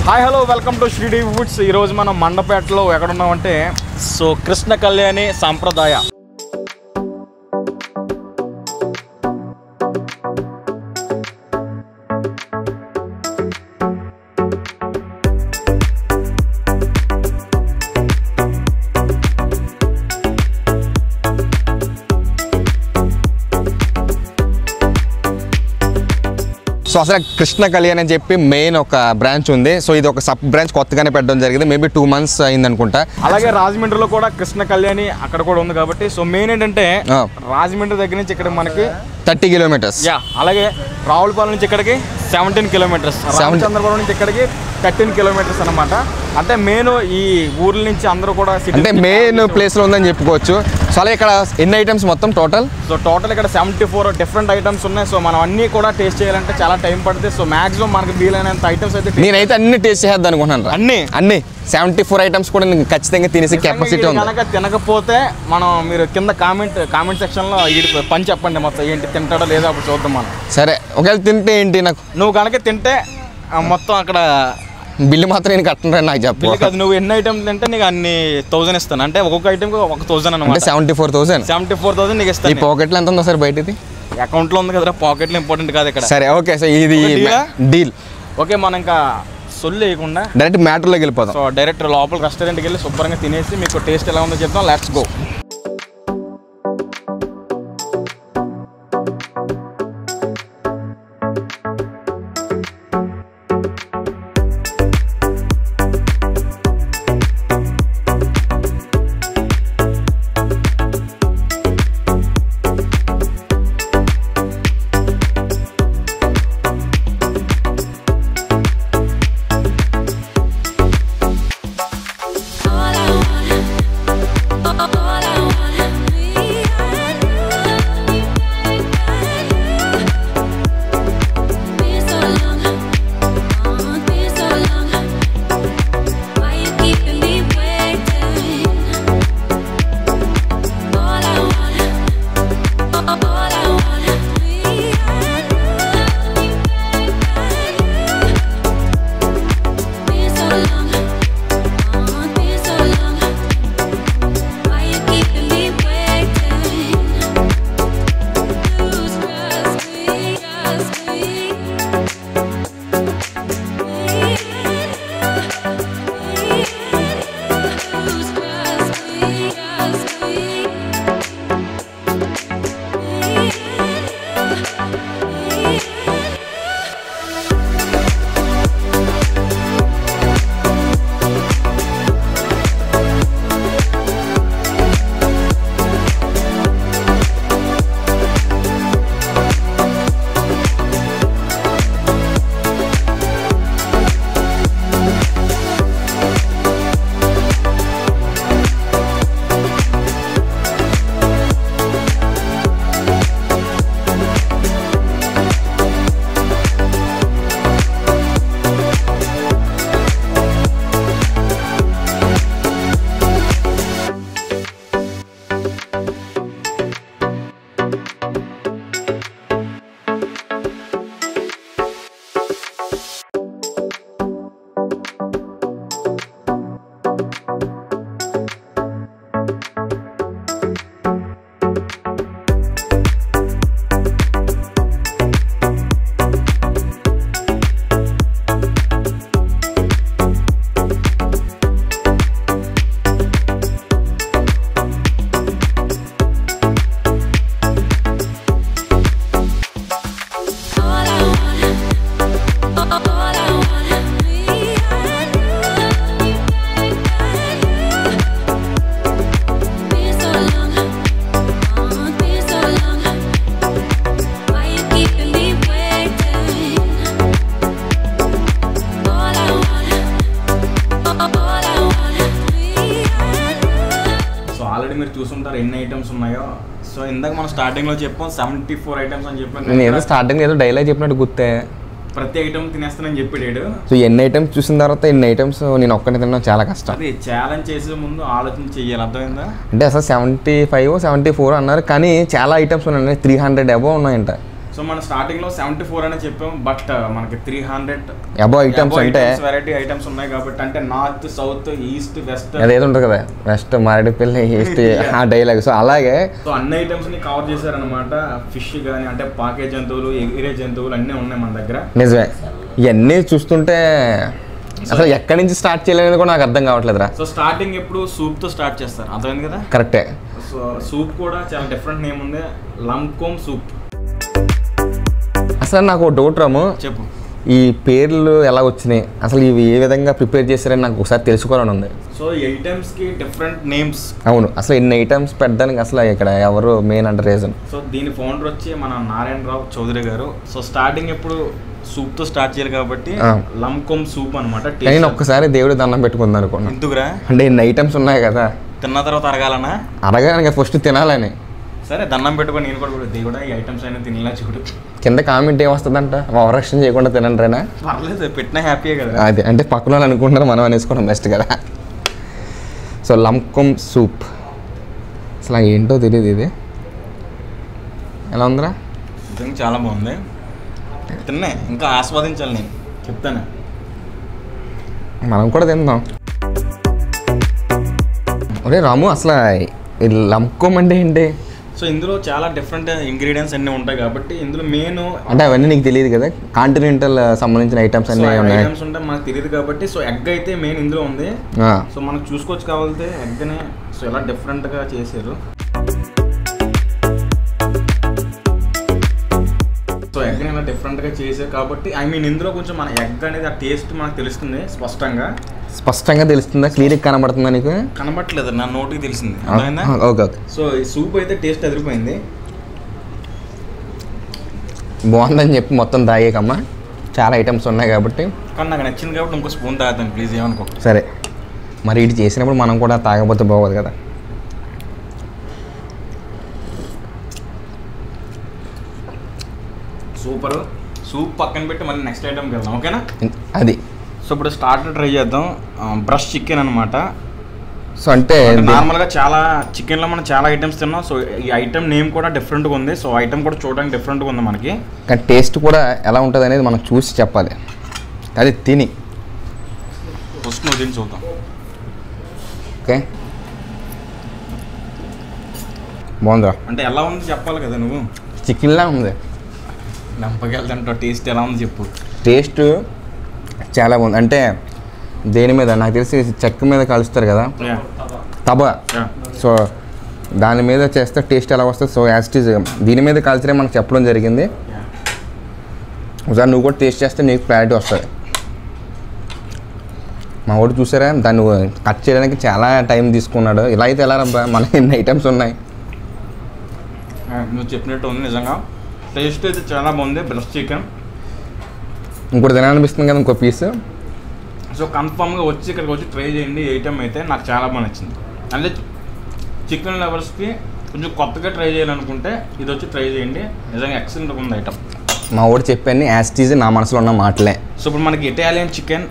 Hi hello welcome to Shirdi Foods. ఈరోజు మనం మండపేటలో ఎక్కడున్నామంటే కృష్ణ కళ్యాణి సాంప్రదాయ సో అసలు కృష్ణ కళ్యాణ్ అని చెప్పి మెయిన్ ఒక బ్రాంచ్ ఉంది. సో ఇది ఒక సబ్ బ్రాంచ్ కొత్తగానే పెట్టడం జరిగింది. మేబీ 2 months అయింది అనుకుంటా. అలాగే రాజమండ్రిలో కూడా కృష్ణ కళ్యాణి అక్కడ కూడా ఉంది. కాబట్టి సో మెయిన్ ఏంటంటే రాజమండ్రి దగ్గర నుంచి ఇక్కడ మనకి 30 kilometers. అలాగే రావులపాలెం నుంచి ఇక్కడికి 17 kilometers, రామచంద్రపురం నుంచి ఇక్కడికి 13 kilometers అనమాట. అంటే మెయిన్ ఈ ఊర్ల నుంచి అందరూ కూడా అంటే మెయిన్ ప్లేస్ లో ఉందని చెప్పుకోవచ్చు. సో అలా ఇక్కడ ఎన్ని ఐటమ్స్ మొత్తం టోటల్ ఇక్కడ 74 డిఫరెంట్ ఐటమ్స్ ఉన్నాయి. సో మనం అన్ని కూడా టేస్ట్ చేయాలంటే చాలా టైం పడుతుంది. సో మాక్సిమం మనకి వీలైనంత ఐటమ్స్ అయితే నేనైతే అన్ని టేస్ట్ చేద్దాం అనుకుంటున్నాను. అన్ని 74 ఐటమ్స్ కూడా నేను ఖచ్చితంగా తినేసి కెపాసిటీ ఉంది. కనుక తినకపోతే మీరు కింద కామెంట్ సెక్షన్ లో పని చెప్పండి మొత్తం ఏంటి తింటాడో లేదా అప్పుడు చూద్దాం మనం. సరే ఒకవేళ తింటే ఏంటి నాకు నువ్వు కనుక తింటే మొత్తం అక్కడ బిల్లు మాత్రం నేను కట్టను నాకు చెప్పు. నువ్వు ఎన్ని ఐటమ్స్ తింటే నీకు అన్ని 1000 ఇస్తాను. అంటే ఒక్కొక్క ఐటమ్ 1000 అనమాట. 74,000 నీకు ఇస్తాను. ఈ పాకెట్లో ఎంత ఉందో సార్ బయటది అకౌంట్ లో ఉంది కదా, పాకెట్లో ఇంపార్టెంట్ కాదు ఇక్కడ. సరే ఓకే. సో ఇది డీల్. ఓకే మనం ఇంకా సొల్లు వేయకుండా డైరెక్ట్ మ్యాటర్లోకి వెళ్ళిపోతాం. సో డైరెక్ట్ లోపల రెస్టారెంట్కి వెళ్ళి శుభ్రంగా తినేసి మీకు టేస్ట్ ఎలా ఉందో చెప్తాం. Let's go. చూసుంటారు ఎన్ని ఐటమ్స్ ఉన్నాయో. సో ఇందాక మనం స్టార్టింగ్ లో చెప్పాం 74 ఐటమ్స్ అని చెప్పాను. నేను ఏదో స్టార్టింగ్ ఏదో డైలాగ్ చెప్పినట్టు గుర్తే. ప్రతి ఐటమ్ తినేస్తానని చెప్పాడు. సో ఎన్ని ఐటమ్స్ చూసిన తర్వాత ఎన్ని ఐటమ్స్ నేను ఒక్కనే తినడం చాలా కష్టం. అది ఛాలెంజ్ చేసే ముందు ఆలోచన చెయ్యాలి, అర్థమైందా? అంటే అసలు 75, 74 అన్నారు, కానీ చాలా ఐటమ్స్ ఉన్నాయి, 300 అబోవ్ ఉన్నాయంట. సో మన స్టార్టింగ్లో 74 అనే చెప్పాం, బట్ మనకి 300 అబో ఐటమ్స్ అంటే వెరైటీ ఐటమ్స్ ఉన్నాయి కాబట్టి, అంటే నార్త్ సౌత్ ఈస్ట్ వెస్ట్ అదేదో ఉంటుంది కదా, వెస్ట్ మారేడుపల్లి ఈస్ట్ ఆ డైలాగ్. సో అలాగే సో అన్ని ఐటమ్స్ని కవర్ చేశారనమాట. ఫిష్ కానీ అంటే పాకే జంతువులు, ఎగిరే జంతువులు అన్నీ ఉన్నాయి మన దగ్గర. నిజమే, ఇవన్నీ చూస్తుంటే అసలు ఎక్కడి నుంచి స్టార్ట్ చేయలేదని కూడా నాకు అర్థం కావట్లేదురా. సో స్టార్టింగ్ ఎప్పుడు సూప్తో స్టార్ట్ చేస్తారు, అర్థమైంది కదా. కరెక్టే. సో సూప్ కూడా చాలా డిఫరెంట్ నేమ్ ఉంది, లంకోమ్ సూప్. అసలు నాకు డౌట్ రాము, చెప్పు ఈ పేర్లు ఎలా వచ్చినాయి, అసలు ఇవి ఏ విధంగా ప్రిపేర్ చేశారని నాకు ఒకసారి తెలుసుకోవాలని ఉంది. సో ఈ ఐటమ్స్కి డిఫరెంట్ నేమ్స్. అవును, అసలు ఇన్ని ఐటమ్స్ పెట్టడానికి అసలు ఇక్కడ ఎవరు మెయిన్ అంటే రీజన్? సో దీని ఫౌండర్ వచ్చి మన నారాయణరావు చౌదరి గారు. సో స్టార్టింగ్ ఎప్పుడు సూప్తో స్టార్ట్ చేయాలి కాబట్టి లంకోమ్ సూప్ అనమాట. నేను ఒక్కసారి దేవుడి దండం పెట్టుకుందాం అనుకున్నాను. ఎందుకురా? అంటే ఇన్ని ఐటమ్స్ ఉన్నాయి కదా, తిన్న తర్వాత అరగాలనా? అడగాలి ఫస్ట్ తినాలని. సరే దండం పెట్టుకొని నేను కూడా దేవుడా ఈ ఐటమ్స్ అయినా తినేలా చూడు. కింద కామెంట్ ఏమొస్తుందంట, ఓవరాక్షన్ చేయకుండా తినండిరేనా? పర్లేదు, పెట్టినా హ్యాపీయే కదా. అదే అంటే పక్కన వాళ్ళు అనుకుంటున్నారు, మనం అనేసుకోవడం బెస్ట్ కదా. సో లంకోమ్ సూప్ అసలు ఏంటో తెలియదు. ఇది ఎలా ఉందిరా? నిజంగా చాలా బాగుంది. తిన్నా ఇంకా ఆస్వాదించాలి, నేను చెప్తాను. మనం కూడా తిందాం. ఒరే రాము, అసలు ఈ లంకోమ్ అంటే ఏంటి? సో ఇందులో చాలా డిఫరెంట్ ఇంగ్రీడియంట్స్ అన్నీ ఉంటాయి కాబట్టి ఇందులో మెయిన్ అంటే అవన్నీ నీకు తెలియదు కదా, కాంటినెంటల్ సంబంధించిన ఐటమ్స్ అన్నీ ఉన్నాయి. ఐటమ్స్ ఉంటాయి మనకు తెలియదు కాబట్టి. సో ఎగ్ అయితే మెయిన్ ఇందులో ఉంది. సో మనకు చూసుకోవచ్చు కావాలంటే ఎగ్ని సో ఎలా డిఫరెంట్గా చేశారు. సో ఎగ్ని ఎలా డిఫరెంట్గా చేశారు కాబట్టి ఇందులో కొంచెం మన ఎగ్ అనేది ఆ టేస్ట్ మనకు తెలుస్తుంది స్పష్టంగా తెలుస్తుందా? క్లియర్గా కనబడుతుందా నీకు? కనబడట్లేదు, నా నోటికి తెలిసింది. Okay okay. సో ఈ సూప్ అయితే టేస్ట్ అదిరిపోయింది, బాగుందని చెప్పి మొత్తం తాగేకమ్మా, చాలా ఐటమ్స్ ఉన్నాయి కాబట్టి. కానీ నాకు నచ్చింది కాబట్టి ఇంకో స్పూన్ తాగుతాను ప్లీజ్, ఏమనుకో. సరే, మరి ఇటు చేసినప్పుడు మనం కూడా తాగకపోతే బాగోదు కదా. సూపర్. సూప్ పక్కన పెట్టి మళ్ళీ నెక్స్ట్ ఐటమ్కి వెళ్దాం, ఓకేనా? అది. సో ఇప్పుడు స్టార్టర్ ట్రై చేద్దాం. బ్రష్ చికెన్ అనమాట. సో అంటే నార్మల్గా చాలా చికెన్లో మనం చాలా ఐటమ్స్ తిన్నాం. సో ఈ ఐటమ్ నేమ్ కూడా డిఫరెంట్గా ఉంది. సో ఐటమ్ కూడా చూడడానికి డిఫరెంట్గా ఉంది మనకి, కానీ టేస్ట్ కూడా ఎలా ఉంటుంది అనేది మనం చూసి చెప్పాలి. అది తిని ఫస్ట్ నువ్వు తిని చూద్దాం. ఓకే, బాగుందా? అంటే ఎలా ఉంది చెప్పాలి కదా నువ్వు. చికెన్లా ఉంది. నంపకెళ్తాంటో టేస్ట్ ఎలా ఉంది చెప్పు. టేస్ట్ చాలా బాగుంది. అంటే దేని మీద నాకు తెలిసి చెక్క మీద కలుస్తారు కదా, తబా. సో దాని మీద చేస్తే టేస్ట్ ఎలా వస్తుంది. సో యాజ్ ఇట్ ఈజ్ దీని మీద కాల్చినే మనకు చెప్పడం జరిగింది. ఒకసారి నువ్వు కూడా టేస్ట్ చేస్తే నీకు క్లారిటీ వస్తుంది. మా వాడు చూసారా, దాన్ని కట్ చేయడానికి చాలా టైం తీసుకున్నాడు. ఇలా అయితే ఎలా రబ్బా, మన ఎన్ని ఐటమ్స్ ఉన్నాయి. నువ్వు చెప్పినట్టు ఉంది నిజంగా, టేస్ట్ అయితే చాలా బాగుంది. బ్రష్ చికెన్ ఇంకోటి తినాలనిపిస్తుంది కదా, ఇంకో పీస్. సో కన్ఫామ్గా వచ్చి ఇక్కడికి వచ్చి ట్రై చేయండి. ఈ ఐటమ్ అయితే నాకు చాలా బాగా నచ్చింది. అంటే చికెన్ లవర్స్కి కొంచెం కొత్తగా ట్రై చేయాలనుకుంటే ఇది వచ్చి ట్రై చేయండి, నిజంగా ఎక్సలెంట్గా ఉంది ఐటమ్. మా వాడు చెప్పాను యాజ్ ఇట్ ఈజ్ నా మనసులో ఉన్న మాటలే. సో ఇప్పుడు మనకి ఇటాలియన్ చికెన్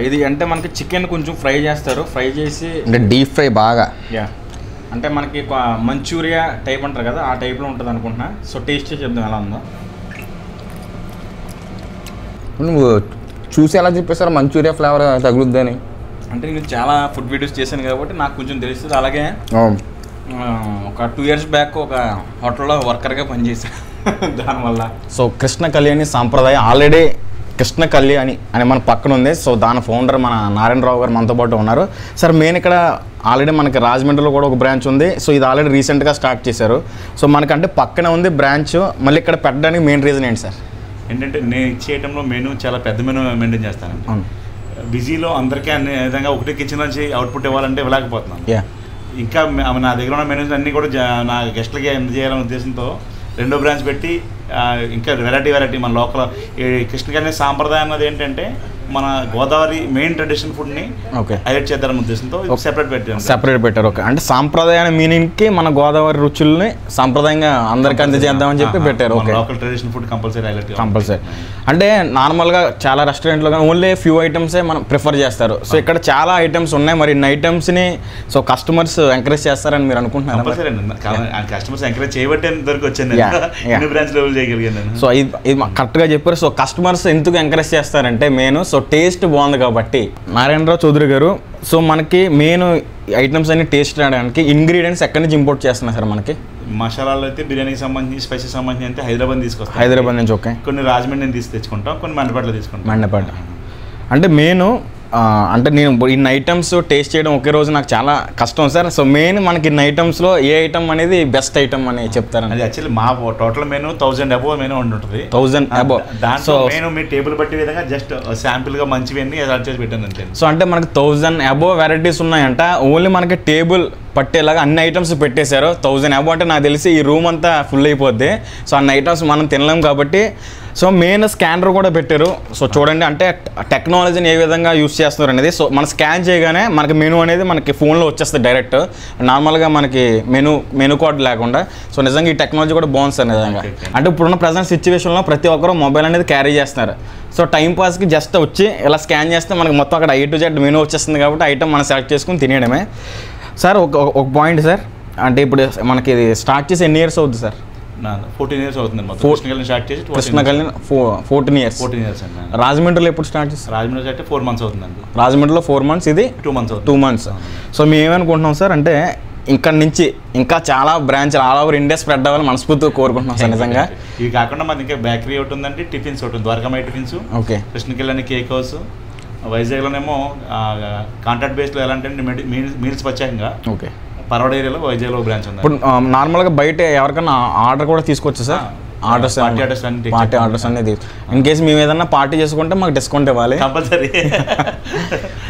ఇది అంటే మనకి చికెన్ కొంచెం ఫ్రై చేస్తారు, ఫ్రై చేసి అంటే డీప్ ఫ్రై బాగా. యా, అంటే మనకి మంచూరియా టైప్ అంటారు కదా, ఆ టైప్లో ఉంటుంది అనుకుంటున్నా. సో టేస్ట్ చేసి చెప్దాం ఎలా ఉందో. నువ్వు చూసి ఎలా చెప్పేసారు మంచూరియా ఫ్లేవర్ తగులుద్దని? అంటే నేను చాలా ఫుడ్ వీడియోస్ చేశాను కాబట్టి నాకు కొంచెం తెలుస్తుంది. అలాగే ఒక 2 years బ్యాక్ ఒక హోటల్లో వర్కర్గా పనిచేశాను దానివల్ల. సో కృష్ణ కళ్యాణి సాంప్రదాయం ఆల్రెడీ కృష్ణ కళ్యాణి అని మన పక్కన ఉంది. సో దాని ఫౌండర్ మన నారాయణరావు గారు మనతో పాటు ఉన్నారు. సార్ మెయిన్ ఇక్కడ ఆల్రెడీ మనకి రాజమండ్రిలో కూడా ఒక బ్రాంచ్ ఉంది. సో ఇది ఆల్రెడీ రీసెంట్గా స్టార్ట్ చేశారు. సో మనకంటే పక్కనే ఉంది బ్రాంచ్, మళ్ళీ ఇక్కడ పెట్టడానికి మెయిన్ రీజన్ ఏంటి సార్? ఏంటంటే నేను ఇచ్చేయడంలో మెనూ చాలా పెద్ద మెనూ మెయింటైన్ చేస్తాను. బిజీలో అందరికీ అన్ని విధంగా ఒకటే కిచెన్ నుంచి అవుట్పుట్ ఇవ్వాలంటే ఇవ్వలేకపోతున్నాను. ఇంకా నా దగ్గర ఉన్న మెనూస్ అన్నీ కూడా నా గెస్ట్లకి అందజేయాలనే ఉద్దేశంతో రెండో బ్రాంచ్ పెట్టి ఇంకా వెరైటీ మన లోకల్ ఈ కృష్ణ కళ్యాణి సాంప్రదాయం అన్నది ఏంటంటే మన గోదావరి మెయిన్ ట్రెడిషనల్ ఫుడ్ని ఓకే హైలైట్ చేద్దారనే ఉద్దేశంతో సెపరేట్ పెట్టారు. ఓకే, అంటే సాంప్రదాయ మీనింగ్కి మన గోదావరి రుచుల్ని సాంప్రదాయంగా అందరికీ అందజేద్దామని చెప్పి పెట్టారు. Okay, local traditional food compulsory. అంటే నార్మల్గా చాలా రెస్టారెంట్లో కానీ ఓన్లీ ఫ్యూ ఐటమ్సే మనం ప్రిఫర్ చేస్తారు. సో ఇక్కడ చాలా ఐటమ్స్ ఉన్నాయి. మరి ఇన్ని ఐటమ్స్ని సో కస్టమర్స్ ఎంకరేజ్ చేస్తారని మీరు అనుకుంటున్నారు? కస్టమర్స్ ఎంకరేజ్ చేయబట్టే దొరికి వచ్చాను, బ్రాంచ్ లెవెల్ చేయగలిగాను. సో ఇది కరెక్ట్గా చెప్పారు. సో కస్టమర్స్ ఎందుకు ఎంకరేజ్ చేస్తారంటే మెయిన్ సో టేస్ట్ బాగుంది కాబట్టి. నారాయణరావు చౌదరి గారు, సో మనకి మెయిన్ ఐటమ్స్ అన్ని టేస్ట్ రావడానికి ఇంగ్రీడియంట్స్ ఎక్కడి నుంచి ఇంపోర్ట్ చేస్తున్నారు సార్? మనకి మసాలాలు అయితే బిర్యానీకి సంబంధించి స్పైసెస్ సంబంధించి అయితే హైదరాబాద్ తీసుకొస్తాం. హైదరాబాద్ నుంచి. ఓకే, కొన్ని రాజమండ్రి తెచ్చుకుంటాం, కొన్ని మండపేటలో తీసుకుంటాం. మండపేట అంటే మెయిన్ అంటే నేను ఇన్ని ఐటమ్స్ టేస్ట్ చేయడం ఒకే రోజు నాకు చాలా కష్టం సార్. సో మెయిన్ మనకి ఇన్ని ఐటమ్స్లో ఏ ఐటమ్ అనేది బెస్ట్ ఐటమ్ అని చెప్తారు? అది యాక్చువల్లీ మా టోటల్ మెనూ 1000 అబోవ్ మెనూ ఉంటుంది. 1000 అబోవ్. దాంట్లో మెనూ మీ టేబుల్ బట్టి విధంగా జస్ట్ శాంపిల్గా మంచివన్నీ యాడ్ చేసి పెట్టాను అంతే. సో అంటే మనకి 1000 అబోవ్ వెరైటీస్ ఉన్నాయంట. ఓన్లీ మనకి టేబుల్ పట్టేలాగా అన్ని ఐటమ్స్ పెట్టేశారు. 1000 అబోవ్ అంటే నాకు తెలిసి ఈ రూమ్ అంతా ఫుల్ అయిపోద్ది. సో అన్ని ఐటమ్స్ మనం తినలేం కాబట్టి సో మెయిన్ స్కానర్ కూడా పెట్టారు. సో చూడండి, అంటే టెక్నాలజీని ఏ విధంగా యూస్ చేస్తున్నారు అనేది. సో మనం స్కాన్ చేయగానే మనకి మెనూ అనేది మనకి ఫోన్లో వచ్చేస్తుంది డైరెక్ట్, నార్మల్గా మనకి మెనూ కోడ్ లేకుండా. సో నిజంగా ఈ టెక్నాలజీ కూడా బాగుంది సార్ నిజంగా. అంటే ఇప్పుడున్న ప్రజెంట్ సిచ్యువేషన్లో ప్రతి ఒక్కరు మొబైల్ అనేది క్యారీ చేస్తున్నారు. సో టైంపాస్కి జస్ట్ వచ్చి ఇలా స్కాన్ చేస్తే మనకి మొత్తం అక్కడ A to Z మెనూ వచ్చేస్తుంది కాబట్టి ఐటమ్ మనం సెలెక్ట్ చేసుకుని తినేయడమే. సార్ ఒక పాయింట్ సార్, అంటే ఇప్పుడు మనకి ఇది స్టార్ట్ చేసి ఎన్ని ఇయర్స్ అవుతుంది సార్? 14 years అవుతుంది. స్టార్ట్ చేసి కృష్ణ కళ్యాణ్ 14 years. అండి. రాజమండ్రిలో ఎప్పుడు స్టార్ట్ చేస్తారు? రాజమండ్రి అయితే 4 months అవుతుందండి. రాజమండ్రిలో 4 months, ఇది 2 months. సో మేము ఏమనుకుంటున్నాం సార్ అంటే ఇక్కడ నుంచి ఇంకా చాలా బ్రాంచ్లు ఆల్ ఓవర్ ఇండియా స్ప్రెడ్ అవ్వాలి మనస్ఫూర్తిగా కోరుకుంటున్నాం సార్ నిజంగా. ఇవి కాకుండా మనకి ఇంకా బేకరీ ఒకటి ఉందండి, టిఫిన్స్ ఒకటి ఉంది, Dwarakamayi tiffins. Okay, Krishna Kalyan cake house. వైజాగ్లోనేమో కాంట్రాక్ట్ బేస్లో ఎలా అంటే మీల్స్ ప్రత్యేకంగా. ఓకే, పర్వాడ ఏరియాలో వైజాగ్లో బ్రాంచ్ ఉంది. ఇప్పుడు నార్మల్గా బయట ఎవరికైనా ఆర్డర్ కూడా తీసుకోవచ్చు సార్? పార్టీ ఆర్డర్స్ అనేది ఇన్ కేసు మేము ఏదన్నా పార్టీ చేసుకుంటే మాకు డిస్కౌంట్ ఇవ్వాలి కంపల్సరీ.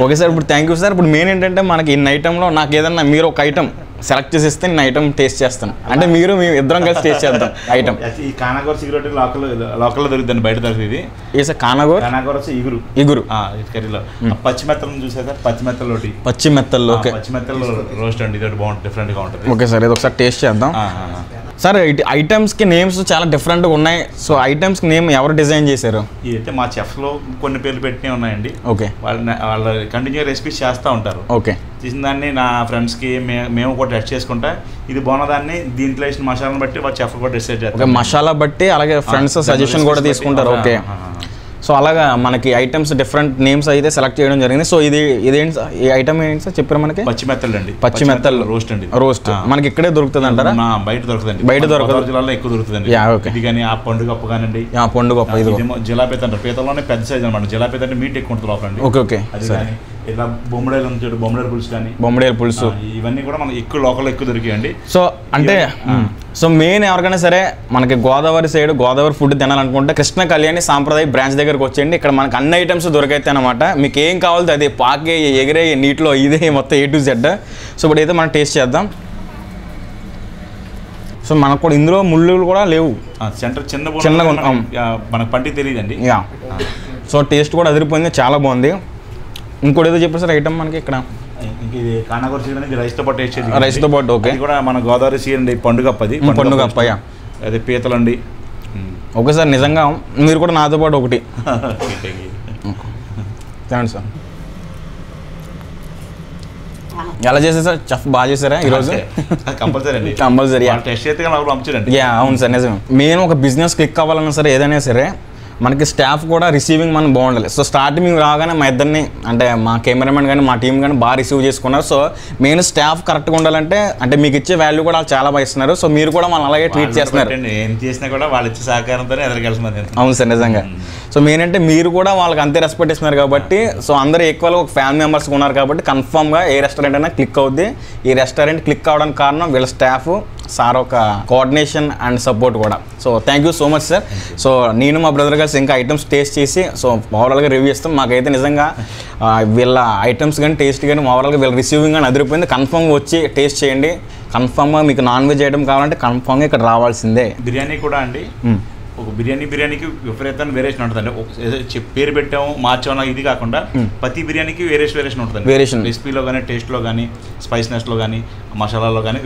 ఓకే సార్, ఇప్పుడు థ్యాంక్ యూ సార్. ఇప్పుడు మెయిన్ ఏంటంటే మనకి ఇన్ని ఐటెంలో నాకు ఏదన్నా మీరు ఒక ఐటమ్ సెలెక్ట్ చేసి ఇస్తే నేను ఐటమ్ టేస్ట్ చేస్తాను. అంటే మేము ఇద్దరం కలిసి టేస్ట్ చేద్దాం ఐటమ్. ఈ కానాగూర సిగరెట్ లోకల్లో దొరుకుతుంది, బయట దొరుకుతుంది. ఏ సార్? కానాగూర ఇగురు కర్రీలో పచ్చిమెత్తలు చూసా సార్? పచ్చిమెత్తలు పచ్చిమెత్తలు రోస్ట్ అండి, ఇది బాగుంటుంది, డిఫరెంట్గా ఉంటుంది. ఓకే సార్, ఇది ఒకసారి టేస్ట్ చేద్దాం. సార్ ఐటమ్స్కి నేమ్స్ చాలా డిఫరెంట్గా ఉన్నాయి. సో ఐటమ్స్కి నేమ్ ఎవరు డిజైన్ చేశారు? ఇదైతే మా చెఫ్లో కొన్ని పేర్లు పెట్టినవి ఉన్నాయండి. ఓకే, వాళ్ళు కంటిన్యూ రెసిపీస్ చేస్తూ ఉంటారు. ఓకే, చేసిన దాన్ని నా ఫ్రెండ్స్కి మేము కూడా టెస్ట్ చేసుకుంటా, ఇది బాగున్నదాన్ని దీంట్లో వేసిన మసాలాను బట్టి వాళ్ళ చెఫ్ కూడా డిసైడ్ చేస్తారు. మసాలా బట్టి అలాగే ఫ్రెండ్స్ సజెషన్ కూడా తీసుకుంటారు. ఓకే, సో అలాగా మనకి ఐటమ్స్ డిఫరెంట్ నేమ్స్ అయితే సెలెక్ట్ చేయడం జరిగింది. సో ఇదేంటి సార్? ఈ ఐటమ్ ఏంటి సార్ చెప్పారు మనకి? పచ్చిమెత్తలు అండి. పచ్చిమెత్తలు రోస్ట్ మనకి ఇక్కడే దొరుకుతుంది అంటారా? బయట దొరుకుతుంది, బయట దొరకదు, జిల్లాలో ఎక్కువ దొరుకుతుంది. ఇది కానీ ఆ పండుగప్పు కానండి, పండుగప్పు ఇది జిలాపీత అంటారు, పీతలోనే పెద్ద సైజ్ అనమాట. జిలాపీత అంటే మీట్ ఎక్కువ ఉంటుంది లోపల. ఓకే ఓకే, అది కానీ ఇట్లా బొమ్మడేలు ఉంది, బొమ్మడేలు పులుసు కానీ, బొమ్మడేలు పులుసు ఇవన్నీ కూడా మనకి ఎక్కువ లోకల్లో ఎక్కువ దొరికాయండి. సో అంటే సో మెయిన్ ఎవరికైనా సరే మనకి గోదావరి సైడ్ గోదావరి ఫుడ్ తినాలనుకుంటే కృష్ణ కళ్యాణి సాంప్రదాయ బ్రాంచ్ దగ్గరకు వచ్చేయండి. ఇక్కడ మనకి అన్ని ఐటమ్స్ దొరికాయి అనమాట. మీకు ఏం కావాలో అది పాకే ఎగిరే నీటిలో ఇదే మొత్తం A to Z. సో ఇప్పుడు అయితే మనం టేస్ట్ చేద్దాం. సో మనకు కూడా ఇందులో ముళ్ళు కూడా లేవు, సెంటర్ చిన్నగా మనకు పంటి తెలియదండి. సో టేస్ట్ కూడా అదిరిపోయింది, చాలా బాగుంది. ఇంకోటి ఏదో చెప్పారు సార్ ఐటమ్ మనకి ఇక్కడ? ఇది కానాగూర సీడ్ అనేది రైస్తో పాటు టేస్ట్ చేసి, రైస్తో పాటు. ఓకే, కూడా మన గోదావరి సీడ్ అండి, పండుగప్పది. అదే పీతలండి. ఓకే సార్, నిజంగా మీరు కూడా నాతో పాటు ఒకటి తినండి సార్. ఎలా చేశారు సార్? చెఫ్ బాగా చేశారా ఈరోజు? కంపల్సరీ టెస్ట్ చేస్తే పంపించండి. అవును సార్, నిజమే. మెయిన్ ఒక బిజినెస్ క్లిక్ అవ్వాలన్నా సరే ఏదైనా సరే మనకి స్టాఫ్ కూడా రిసీవింగ్ మనం బాగుండాలి. సో స్టార్టింగ్ రాగానే మా ఇద్దరిని అంటే మా కెమెరామెన్ కానీ మా టీం కానీ బాగా రిసీవ్ చేసుకున్నారు. సో మెయిన్ స్టాఫ్ కరెక్ట్గా ఉండాలంటే అంటే మీకు ఇచ్చే వాల్యూ కూడా చాలా బాగా ఇస్తున్నారు. సో మీరు కూడా మనం అలాగే ట్రీట్ చేస్తున్నారు. ఏం చేసినా కూడా వాళ్ళు ఇచ్చే సహకారంతోనే ఎదరికెళ్తున్నారు. అవును సార్, నిజంగా. సో మెయిన్ అంటే మీరు కూడా వాళ్ళకి అంతే రెస్పెక్ట్ ఇస్తున్నారు కాబట్టి సో అందరూ ఈక్వల్గా ఒక ఫ్యామిలీ మెంబర్స్ ఉన్నారు కాబట్టి కన్ఫామ్గా ఏ రెస్టారెంట్ అయినా క్లిక్ అవుద్ది. ఈ రెస్టారెంట్ క్లిక్ అవ్వడానికి కారణం వీళ్ళ స్టాఫ్, సార్ ఒక కోఆర్డినేషన్ అండ్ సపోర్ట్ కూడా. So thank you so much sir. So నేను మా బ్రదర్ కలిసి ఇంకా ఐటమ్స్ టేస్ట్ చేసి సో ఓవరాల్గా రివ్యూ ఇస్తాం. మాకైతే నిజంగా వీళ్ళ ఐటమ్స్ కానీ టేస్ట్ కానీ ఓవరాల్గా వీళ్ళ రిసీవింగ్ కానీ అదిరిపోయింది. కన్ఫామ్గా వచ్చి టేస్ట్ చేయండి. కన్ఫామ్గా మీకు నాన్ వెజ్ ఐటమ్ కావాలంటే కన్ఫామ్గా ఇక్కడ రావాల్సిందే. బిర్యానీ కూడా అండి ఒక బిర్యానీకి విపరీతమైన వేరియేషన్ ఉంటుంది. అంటే పేరు పెట్టాము మార్చాము ఇది కాకుండా ప్రతి బిర్యానీకి వేరియేషన్ ఉంటుంది. రెసిపీలో కానీ, టేస్ట్లో కానీ, స్పైస్నెస్లో కానీ, మసాలాలో కానీ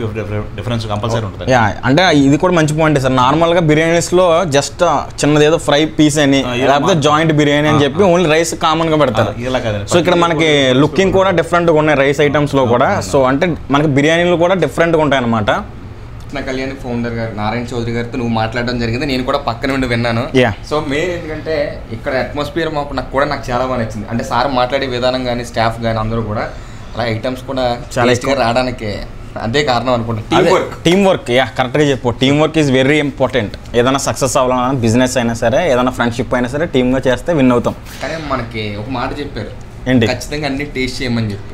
డిఫరెన్స్ కంపల్సరీ ఉంటుంది. అంటే ఇది కూడా మంచి పాయింట్ సార్. నార్మల్గా బిర్యానీస్లో జస్ట్ చిన్నదేదో ఫ్రై పీస్ అని లేకపోతే జాయింట్ బిర్యానీ అని చెప్పి ఓన్లీ రైస్ కామన్గా పెడతారు. ఇలా కదా. సో ఇక్కడ మనకి లుకింగ్ కూడా డిఫరెంట్గా ఉన్నాయి రైస్ ఐటమ్స్లో కూడా. సో అంటే మనకి బిర్యానీలు కూడా డిఫరెంట్గా ఉంటాయి అన్నమాట. కృష్ణ కళ్యాణి ఫౌండర్ గారు నారాయణ చౌదరి గారితో నువ్వు మాట్లాడడం జరిగింది, నేను కూడా పక్క నుండి విన్నాను. సో మెయిన్ ఎందుకంటే ఇక్కడ అట్మాస్ఫియర్ నాకు చాలా బాగా నచ్చింది. అంటే సార్ మాట్లాడే విధానం కానీ, స్టాఫ్ కానీ అందరూ కూడా అలా ఐటమ్స్ కూడా చాలా ఇష్టంగా రావడానికి అదే కారణం అనుకుంటా. టీమ్ వర్క్ కరెక్ట్గా చెప్పు. Team work is very important. ఏదైనా సక్సెస్ అవ్వాలన్నా, బిజినెస్ అయినా సరే, ఏదైనా ఫ్రెండ్షిప్ అయినా సరే టీమ్గా చేస్తే విన్ అవుతాం. కానీ మనకి ఒక మాట చెప్పారు, ఏంటి? ఖచ్చితంగా అన్ని టేస్ట్ చేయమని చెప్పి.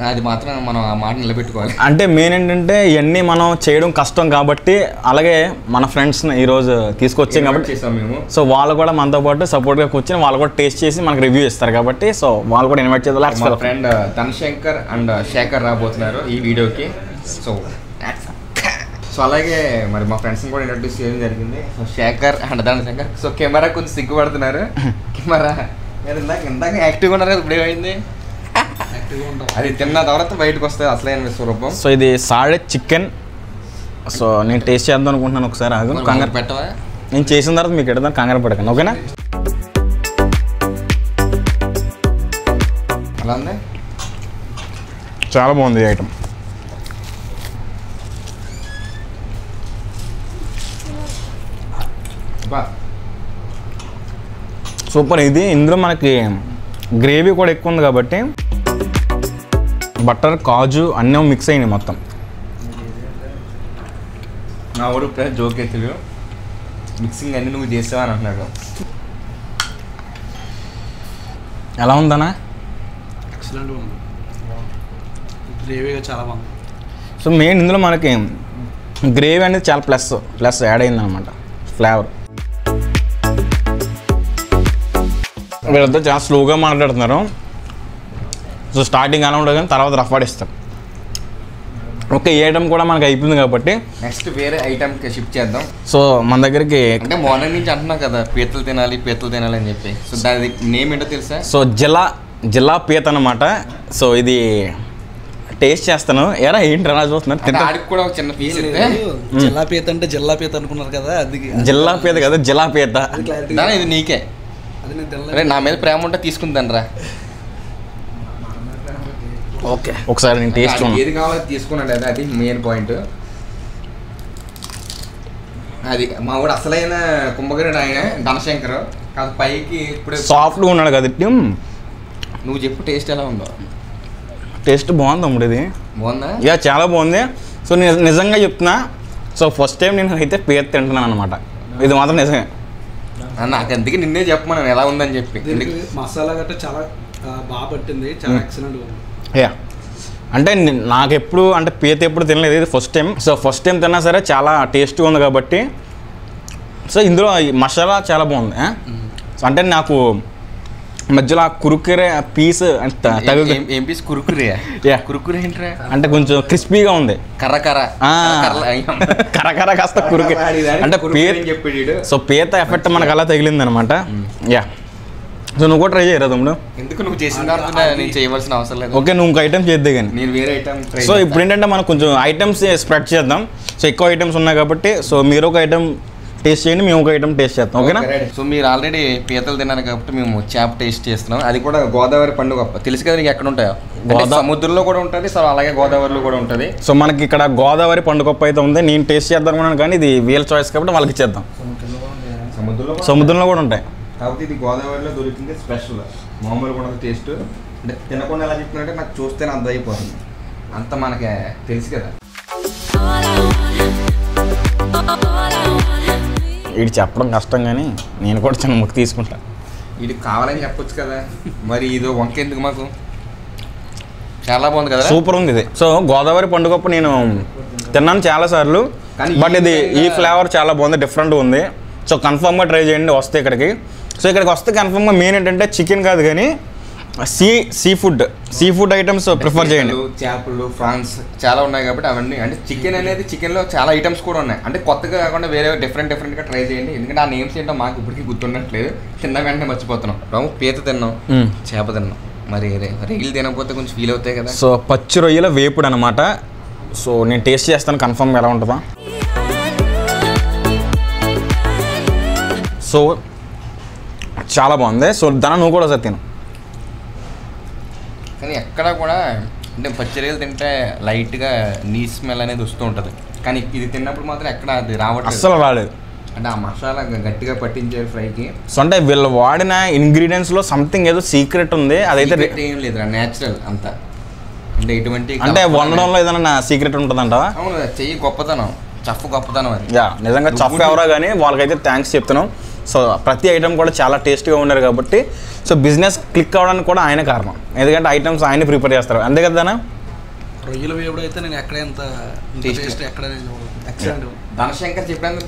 అది మాత్రం మనం ఆ మాట నిలబెట్టుకోవాలి. అంటే మెయిన్ ఏంటంటే ఇవన్నీ మనం చేయడం కష్టం కాబట్టి, అలాగే మన ఫ్రెండ్స్ని ఈరోజు తీసుకొచ్చాం కాబట్టి చేసాం మేము. సో వాళ్ళు కూడా మనతో పాటు సపోర్ట్గా కూర్చొని వాళ్ళు కూడా టేస్ట్ చేసి మనకు రివ్యూ ఇస్తారు కాబట్టి, సో వాళ్ళు కూడా ఇన్వైట్ చేయాలి. మా ఫ్రెండ్ ధనశంకర్ అండ్ శేఖర్ రాబోతున్నారు ఈ వీడియోకి. సో అలాగే మరి మా ఫ్రెండ్స్ని కూడా ఇంట్రడ్యూస్ చేయడం జరిగింది. So Shekhar and Dhanashankar. So camera కొంచెం సిగ్గుపడుతున్నారు. కెమెరా ఇందాక యాక్టివ్గా ఉన్నారు కదా, ఇప్పుడు ఏమైంది? అది తిన్న తర్వాత బయటకు వస్తుంది అసలైన విశ్వరూపం. సో ఇది సాడే చికెన్. సో నేను టేస్ట్ చేద్దాం అనుకుంటున్నాను. ఒకసారి ఆగు. కంగారు పెట్టవా? నేను చేసిన తర్వాత మీకు ఎడదాం, కంగారు పడకండి. ఓకేనా? అలా ఉంది, చాలా బాగుంది ఈ ఐటమ్. సూపర్. ఇది ఇందులో మనకి గ్రేవీ కూడా ఎక్కువ ఉంది కాబట్టి బటర్, కాజు అన్నీ మిక్స్ అయినాయి మొత్తం. నా ఊరు జోక్ ఎత్తులు మిక్సింగ్ అన్నీ నువ్వు చేసావా అని అంటున్నాడు. ఎలా ఉందన్నా? ఎక్సలెంట్గా ఉంది, గ్రేవీగా చాలా బాగుంది. సో మెయిన్ ఇందులో మనకి గ్రేవీ అనేది చాలా ప్లస్ యాడ్ అయిందనమాట, ఫ్లేవర్. వీళ్ళతో చాలా స్లోగా మాట్లాడుతున్నారు. సో స్టార్టింగ్ అలా ఉండదు కానీ తర్వాత రఫ్ ఆడిస్తారు. ఓకే, ఈ ఐటమ్ కూడా మనకి అయిపోయింది కాబట్టి నెక్స్ట్ వేరే ఐటమ్కి షిఫ్ట్ చేద్దాం. సో మన దగ్గరికి అంటే మార్నింగ్ నుంచి అంటున్నాం కదా పీతలు తినాలి అని చెప్పి. సో దాని నేమ్ ఏంటో తెలుసా? సో జిల్లా పీత అనమాట. సో ఇది టేస్ట్ చేస్తాను. ఎరా ఏంటి అలా చూస్తున్నారు? ఆడికి కూడా ఒక చిన్న పీస్ జిల్లా పీత అంటే జిల్లా పీత అనుకున్నారు కదా, అది జిల్లా పీత కదా, జిల్లా పీత. ఇది నీకే, అరే నా మీద ప్రేమ ఉంటే తీసుకుందాను రా. ఓకే, ఒకసారి నేను టేస్ట్ ఏది కావాలో తీసుకున్నాడు కదా, అది మెయిన్ పాయింట్. అది మా వాడు అసలైన కుంభకరుడు ఆయన ధనశంకర్ కాదు. పైకి ఇప్పుడు సాఫ్ట్గా ఉన్నాడు కదా. నువ్వు చెప్పు టేస్ట్ ఎలా ఉందో. టేస్ట్ బాగుంది అమ్ముడు. ఇది బాగుందా? చాలా బాగుంది. సో నేను నిజంగా చెప్తున్నా. సో ఫస్ట్ టైం నేను అయితే పీత తింటున్నాను అనమాట. ఇది మాత్రం నిజమే. నాకు అందుకే నిన్నే చెప్పమన్నాను ఎలా ఉందని చెప్పి. మసాలా గట్రా చాలా బాగా పట్టింది, చాలా ఎక్సలెంట్గా ఉంది. అంటే నాకు ఎప్పుడు అంటే పీత ఎప్పుడు తినలేదు, ఇది first time. So first time తిన్నా సరే చాలా టేస్ట్గా ఉంది కాబట్టి. సో ఇందులో మసాలా చాలా బాగుంది. అంటే నాకు మధ్యలో కురుకురే పీస్ ఏం పీస్? కురుకురే ఏంట్రా? అంటే కొంచెం క్రిస్పీగా ఉంది. కర్ర కాస్త కురుకురే అంటే పీత. సో పీత ఎఫెక్ట్ మనకు అలా తగిలింది అనమాట. సో నువ్వు కూడా ట్రై చేయరా తమ్ముడు? ఎందుకు నువ్వు చేసిన తర్వాత నేను చేయవలసిన అవసరం లేదు. ఓకే, నువ్వు ఇంకో ఐటమ్ చేద్దే కానీ నేను వేరే ఐటమ్. సో ఇప్పుడు ఏంటంటే మనం కొంచెం ఐటమ్స్ స్ప్రెడ్ చేద్దాం. సో ఎక్కువ ఐటమ్స్ ఉన్నాయి కాబట్టి సో మీరు ఒక ఐటమ్ టేస్ట్ చేయండి, మేము ఒక ఐటమ్ టేస్ట్ చేస్తాం. ఓకేనా? సో మీరు ఆల్రెడీ పీతలు తిన్నారు కాబట్టి మేము చేప టేస్ట్ చేస్తున్నాం. అది కూడా గోదావరి పండుగ. తెలుసు కదా నీకు ఎక్కడ ఉంటాయో? సముద్రంలో కూడా ఉంటుంది, సో అలాగే గోదావరిలో కూడా ఉంటుంది. సో మనకి ఇక్కడ గోదావరి పండుగప్ప అయితే ఉంది. నేను టేస్ట్ చేద్దాం అనుకున్నాను కానీ ఇది వీళ్ళ చాయిస్ కాబట్టి వాళ్ళకి ఇచ్చేద్దాం. సముద్రంలో కూడా ఉంటాయి కాబట్టి ఇది గోదావరిలో దొరికింది స్పెషల్. మామూలు కూడా టేస్ట్ అంటే తినకుండా ఎలా చెప్తున్నట్టే నాకు చూస్తేనే అర్థం అయిపోతుంది. అంత మనకి తెలుసు కదా. వీడు చెప్పడం కష్టం కానీ నేను కూడా చిన్న ముక్కు తీసుకుంటా. వీడికి కావాలని చెప్పొచ్చు కదా, మరి ఇదో వంక ఎందుకు మాకు? చాలా బాగుంది కదా, సూపర్ ఉంది ఇది. సో గోదావరి పండుగప్పుడు నేను తిన్నాను చాలాసార్లు, బట్ ఇది ఈ ఫ్లేవర్ చాలా బాగుంది, డిఫరెంట్గా ఉంది. సో కన్ఫర్మ్గా ట్రై చేయండి వస్తే ఇక్కడికి. సో ఇక్కడికి వస్తే కన్ఫర్మ్గా మెయిన్ ఏంటంటే చికెన్ కాదు కానీ సీ ఫుడ్ ఐటమ్స్ ప్రిఫర్ చేయండి. చేపలు, ఫ్రాన్స్ చాలా ఉన్నాయి కాబట్టి అవన్నీ అంటే చికెన్ అనేది చికెన్లో చాలా ఐటమ్స్ కూడా ఉన్నాయి. అంటే కొత్తగా కాకుండా వేరే డిఫరెంట్గా ట్రై చేయండి. ఎందుకంటే ఆ నేమ్స్ ఏంటో మాకు ఇప్పటికీ గుర్తుండట్లేదు. తిన్న వెంటనే మర్చిపోతున్నాం. రాము పీత తిన్నాం, చేప తిన్నాం, మరి రొయ్యలు తినకపోతే కొంచెం ఫీల్ అవుతాయి కదా. సో పచ్చి రొయ్యల వేపుడు అనమాట. సో నేను టేస్ట్ చేస్తాను కన్ఫర్మ్గా ఎలా ఉంటుందా. సో చాలా బాగుంది. సో దాని నువ్వు కూడా ఒకసారి తిను. కానీ ఎక్కడ కూడా అంటే పచ్చి రొయ్యలు తింటే లైట్గా నీ స్మెల్ అనేది వస్తూ ఉంటుంది. కానీ ఇది తిన్నప్పుడు మాత్రం ఎక్కడ అది రావట్లేదు, అస్సలు రాలేదు. అంటే ఆ మసాలా గట్టిగా పట్టించారు ఫ్రైకి. సో అంటే వీళ్ళు వాడిన ఇంగ్రీడియంట్స్లో సంథింగ్ ఏదో సీక్రెట్ ఉంది. అదైతే ఏం లేదు, న్యాచురల్ అంతా. అంటే ఇటువంటి అంటే వండడంలో ఏదైనా సీక్రెట్ ఉంటుందంటావా? అవును, చెయ్యి గొప్పతనం, చఫ్ గొప్పతనం అది. యా నిజంగా చఫ్ ఎవరో కానీ వాళ్ళకైతే థ్యాంక్స్ చెప్తున్నాం. సో ప్రతి ఐటమ్ కూడా చాలా టేస్ట్గా ఉన్నారు కాబట్టి సో బిజినెస్ క్లిక్ అవ్వడానికి కూడా ఆయన కారణం. ఎందుకంటే ఐటమ్స్ ఆయన ప్రిపేర్ చేస్తారు, అంతే కదా. రొయ్యల వేపుడు అయితే నేను ఎక్కడ ఎంత టేస్ట్ ఎక్కడ ధనశంకర్ చెప్పడానికి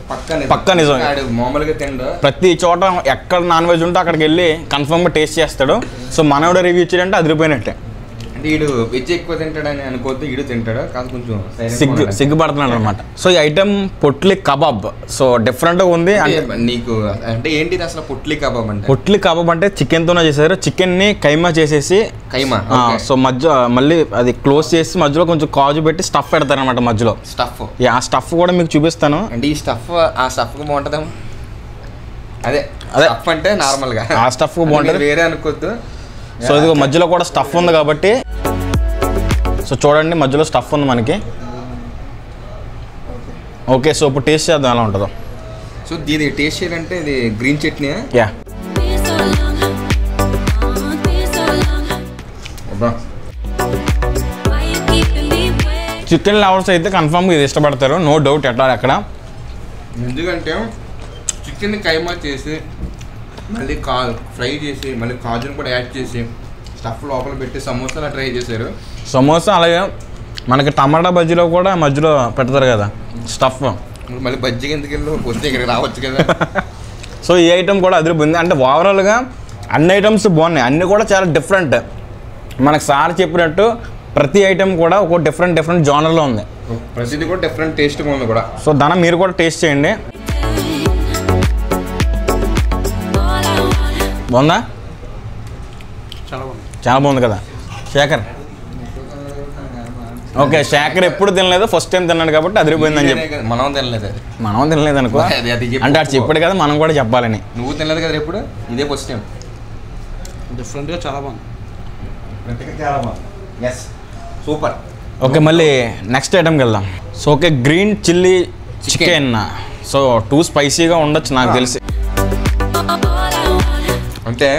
పక్క నిజం. మామూలుగా తిండు, ప్రతి చోట ఎక్కడ నాన్ వెజ్ ఉంటే అక్కడికి వెళ్ళి కన్ఫర్మ్గా టేస్ట్ చేస్తాడు. సో మనోడు రివ్యూ ఇచ్చాడంటే అదిరిపోయినట్టే. అంటే వీడు వెజ్ ఎక్కువ తింటాడని అనుకోవద్దు, వీడు తింటాడు కాదు కొంచెం సిగ్గుపడుతున్నాడు అనమాట. సో ఈ ఐటమ్ పొట్లి కబాబ్. సో డిఫరెంట్గా ఉంది. నీకు అంటే ఏంటిది అసలు పొట్లి కబాబ్ అంటే? పొట్లి కబాబ్ అంటే చికెన్తోనే చేశారు. చికెన్ని కైమా చేసేసి సో మళ్ళీ అది క్లోజ్ చేసి మధ్యలో కొంచెం కాజు పెట్టి స్టఫ్ పెడతారు అనమాట మధ్యలో. స్టఫ్ ఆ స్టఫ్ కూడా మీకు చూపిస్తాను. అంటే ఈ స్టఫ్ ఆ స్టఫ్ బాగుంటుందా? అదే స్టఫ్ అంటే నార్మల్గా ఆ స్టఫ్ బాగుంటుంది, వేరే అనుకోవద్దు. సో ఇది మధ్యలో కూడా స్టఫ్ ఉంది కాబట్టి సో చూడండి మధ్యలో స్టఫ్ ఉంది మనకి. ఓకే, సో ఇప్పుడు టేస్ట్ చేద్దాం ఎలా ఉంటుందో. సో దీని టేస్ట్ చేయాలంటే ఇది green chutney. Yeah chicken lovers అయితే కన్ఫర్మ్గా ఇది ఇష్టపడతారు, నో డౌట్. ఎక్కడ ఎందుకంటే చికెన్ కైమా చేసి మళ్ళీ ఫ్రై చేసి మళ్ళీ కాజును కూడా యాడ్ చేసి స్టఫ్ లోపల పెట్టి సమోసాలు ట్రై చేశారు. సమోసా అలాగే మనకి టమాటా బజ్జీలో కూడా మధ్యలో పెడతారు కదా స్టఫ్. మళ్ళీ బజ్జీకి ఎందుకు వెళ్ళి వస్తే ఇక్కడికి రావచ్చు కదా. సో ఈ ఐటమ్ కూడా అదిరిపోయింది. అంటే ఓవరాల్గా అన్ని ఐటమ్స్ బాగున్నాయి, అన్నీ కూడా చాలా డిఫరెంట్. మనకు సార్ చెప్పినట్టు ప్రతి ఐటమ్ కూడా ఒక డిఫరెంట్ జానర్లో ఉంది. ప్రతిదీ కూడా డిఫరెంట్ టేస్ట్గా ఉంది కూడా. సో దాన్ని మీరు కూడా టేస్ట్ చేయండి. బాగుందా? చాలా బాగుంది కదా శేఖర్. ఓకే, శేఖర్ ఎప్పుడు తినలేదు, ఫస్ట్ టైం తిన్నాడు కాబట్టి అదిరిపోయిందని చెప్పి. మనం తినలేదు అనుకో, అంటే అటు చెప్పాడు కదా మనం కూడా చెప్పాలని. నువ్వు తినలేదు కదా ఎప్పుడు, ఇదే ఫస్ట్ టైం. డిఫరెంట్గా చాలా బాగుంది. సూపర్. ఓకే, మళ్ళీ నెక్స్ట్ ఐటమ్కి వెళ్దాం. So okay, green chilli chicken. So two స్పైసీగా ఉండొచ్చు నాకు తెలిసి. అంటే